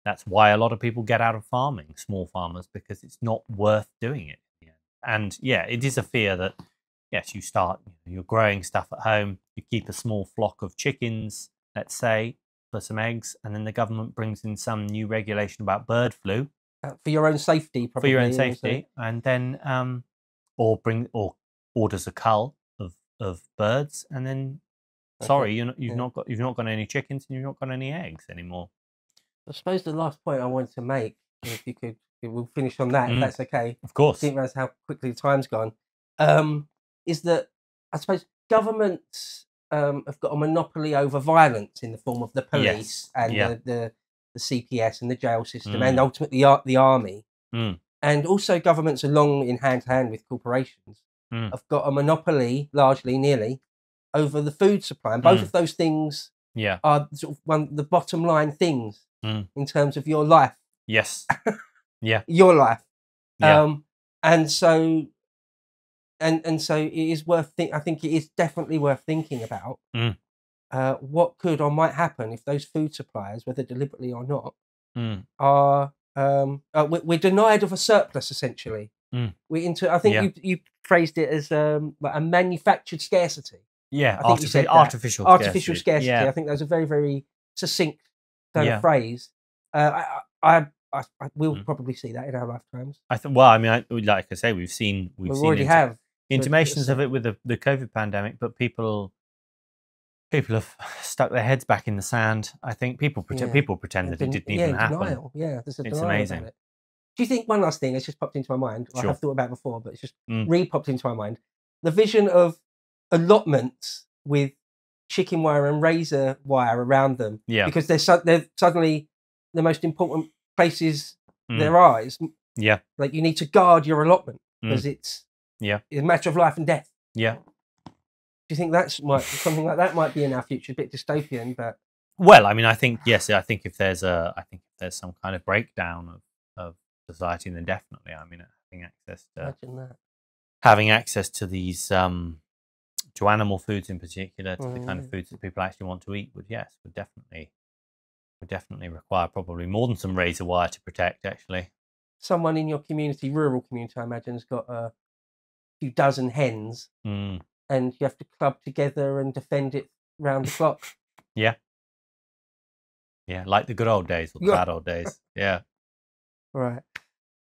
that's why a lot of people get out of farming, small farmers, because it's not worth doing it. And yeah, it is a fear that, yes, you're growing stuff at home, you keep a small flock of chickens, let's say, for some eggs, and then the government brings in some new regulation about bird flu. For your own safety, probably. For your own safety, and then or orders a cull of birds, and then sorry, you've not got any chickens and you've not got any eggs anymore. I suppose the last point I wanted to make, if you could, we'll finish on that, if that's okay. Of course. I didn't realise how quickly the time's gone. Is that I suppose governments have got a monopoly over violence in the form of the police and the CPS and the jail system and ultimately the army. And also governments, along in hand to hand with corporations, have got a monopoly, largely, nearly, over the food supply. And both of those things are sort of the bottom line things in terms of your life. Yes. Yeah. Your life. Yeah. And so it is worth I think it is definitely worth thinking about what could or might happen if those food suppliers, whether deliberately or not, are we're denied of a surplus, essentially. I think you phrased it as like a manufactured scarcity. Yeah, I think you said artificial scarcity. Yeah. I think that was a very, very succinct kind of phrase. I will probably see that in our lifetimes. Like I say, we've seen intimations of it with the COVID pandemic, but people have stuck their heads back in the sand. I think people pretend that it didn't even happen. Denial. Yeah, there's a it's denial amazing. About it. Do you think one last thing has just popped into my mind? Sure. I've thought about it before, but it's just re-popped into my mind. The vision of allotments with chicken wire and razor wire around them. Yeah. Because they're suddenly the most important places there are. Like you need to guard your allotment because it's a matter of life and death. Yeah. Do you think something like that might be in our future? A bit dystopian, but well, I mean, I think yes. I think if there's some kind of breakdown of society, then definitely. I mean, having access to these to animal foods in particular, to the kind of foods that people actually want to eat, would definitely require probably more than some razor wire to protect. Actually, someone in your community, rural community, I imagine, has got a few dozen hens, and you have to club together and defend it round the clock. Yeah, like the good old days or the bad old days. Yeah. Right.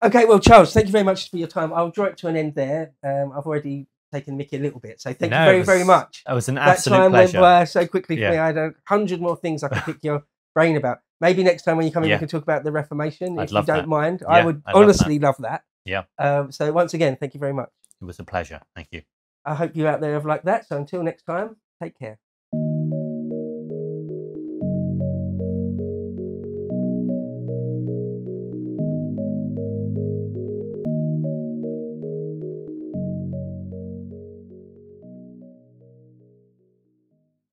Okay. Well, Charles, thank you very much for your time. I'll draw it to an end there. I've already taken Mickey a little bit, so thank you very, very much. It was an absolute pleasure. That time went by so quickly for me. I had 100 more things I could pick your brain about. Maybe next time when you come in, we can talk about the Reformation, if you don't mind. I would honestly love that. Yeah. So once again, thank you very much. It was a pleasure. Thank you. I hope you out there have liked that. So until next time, take care.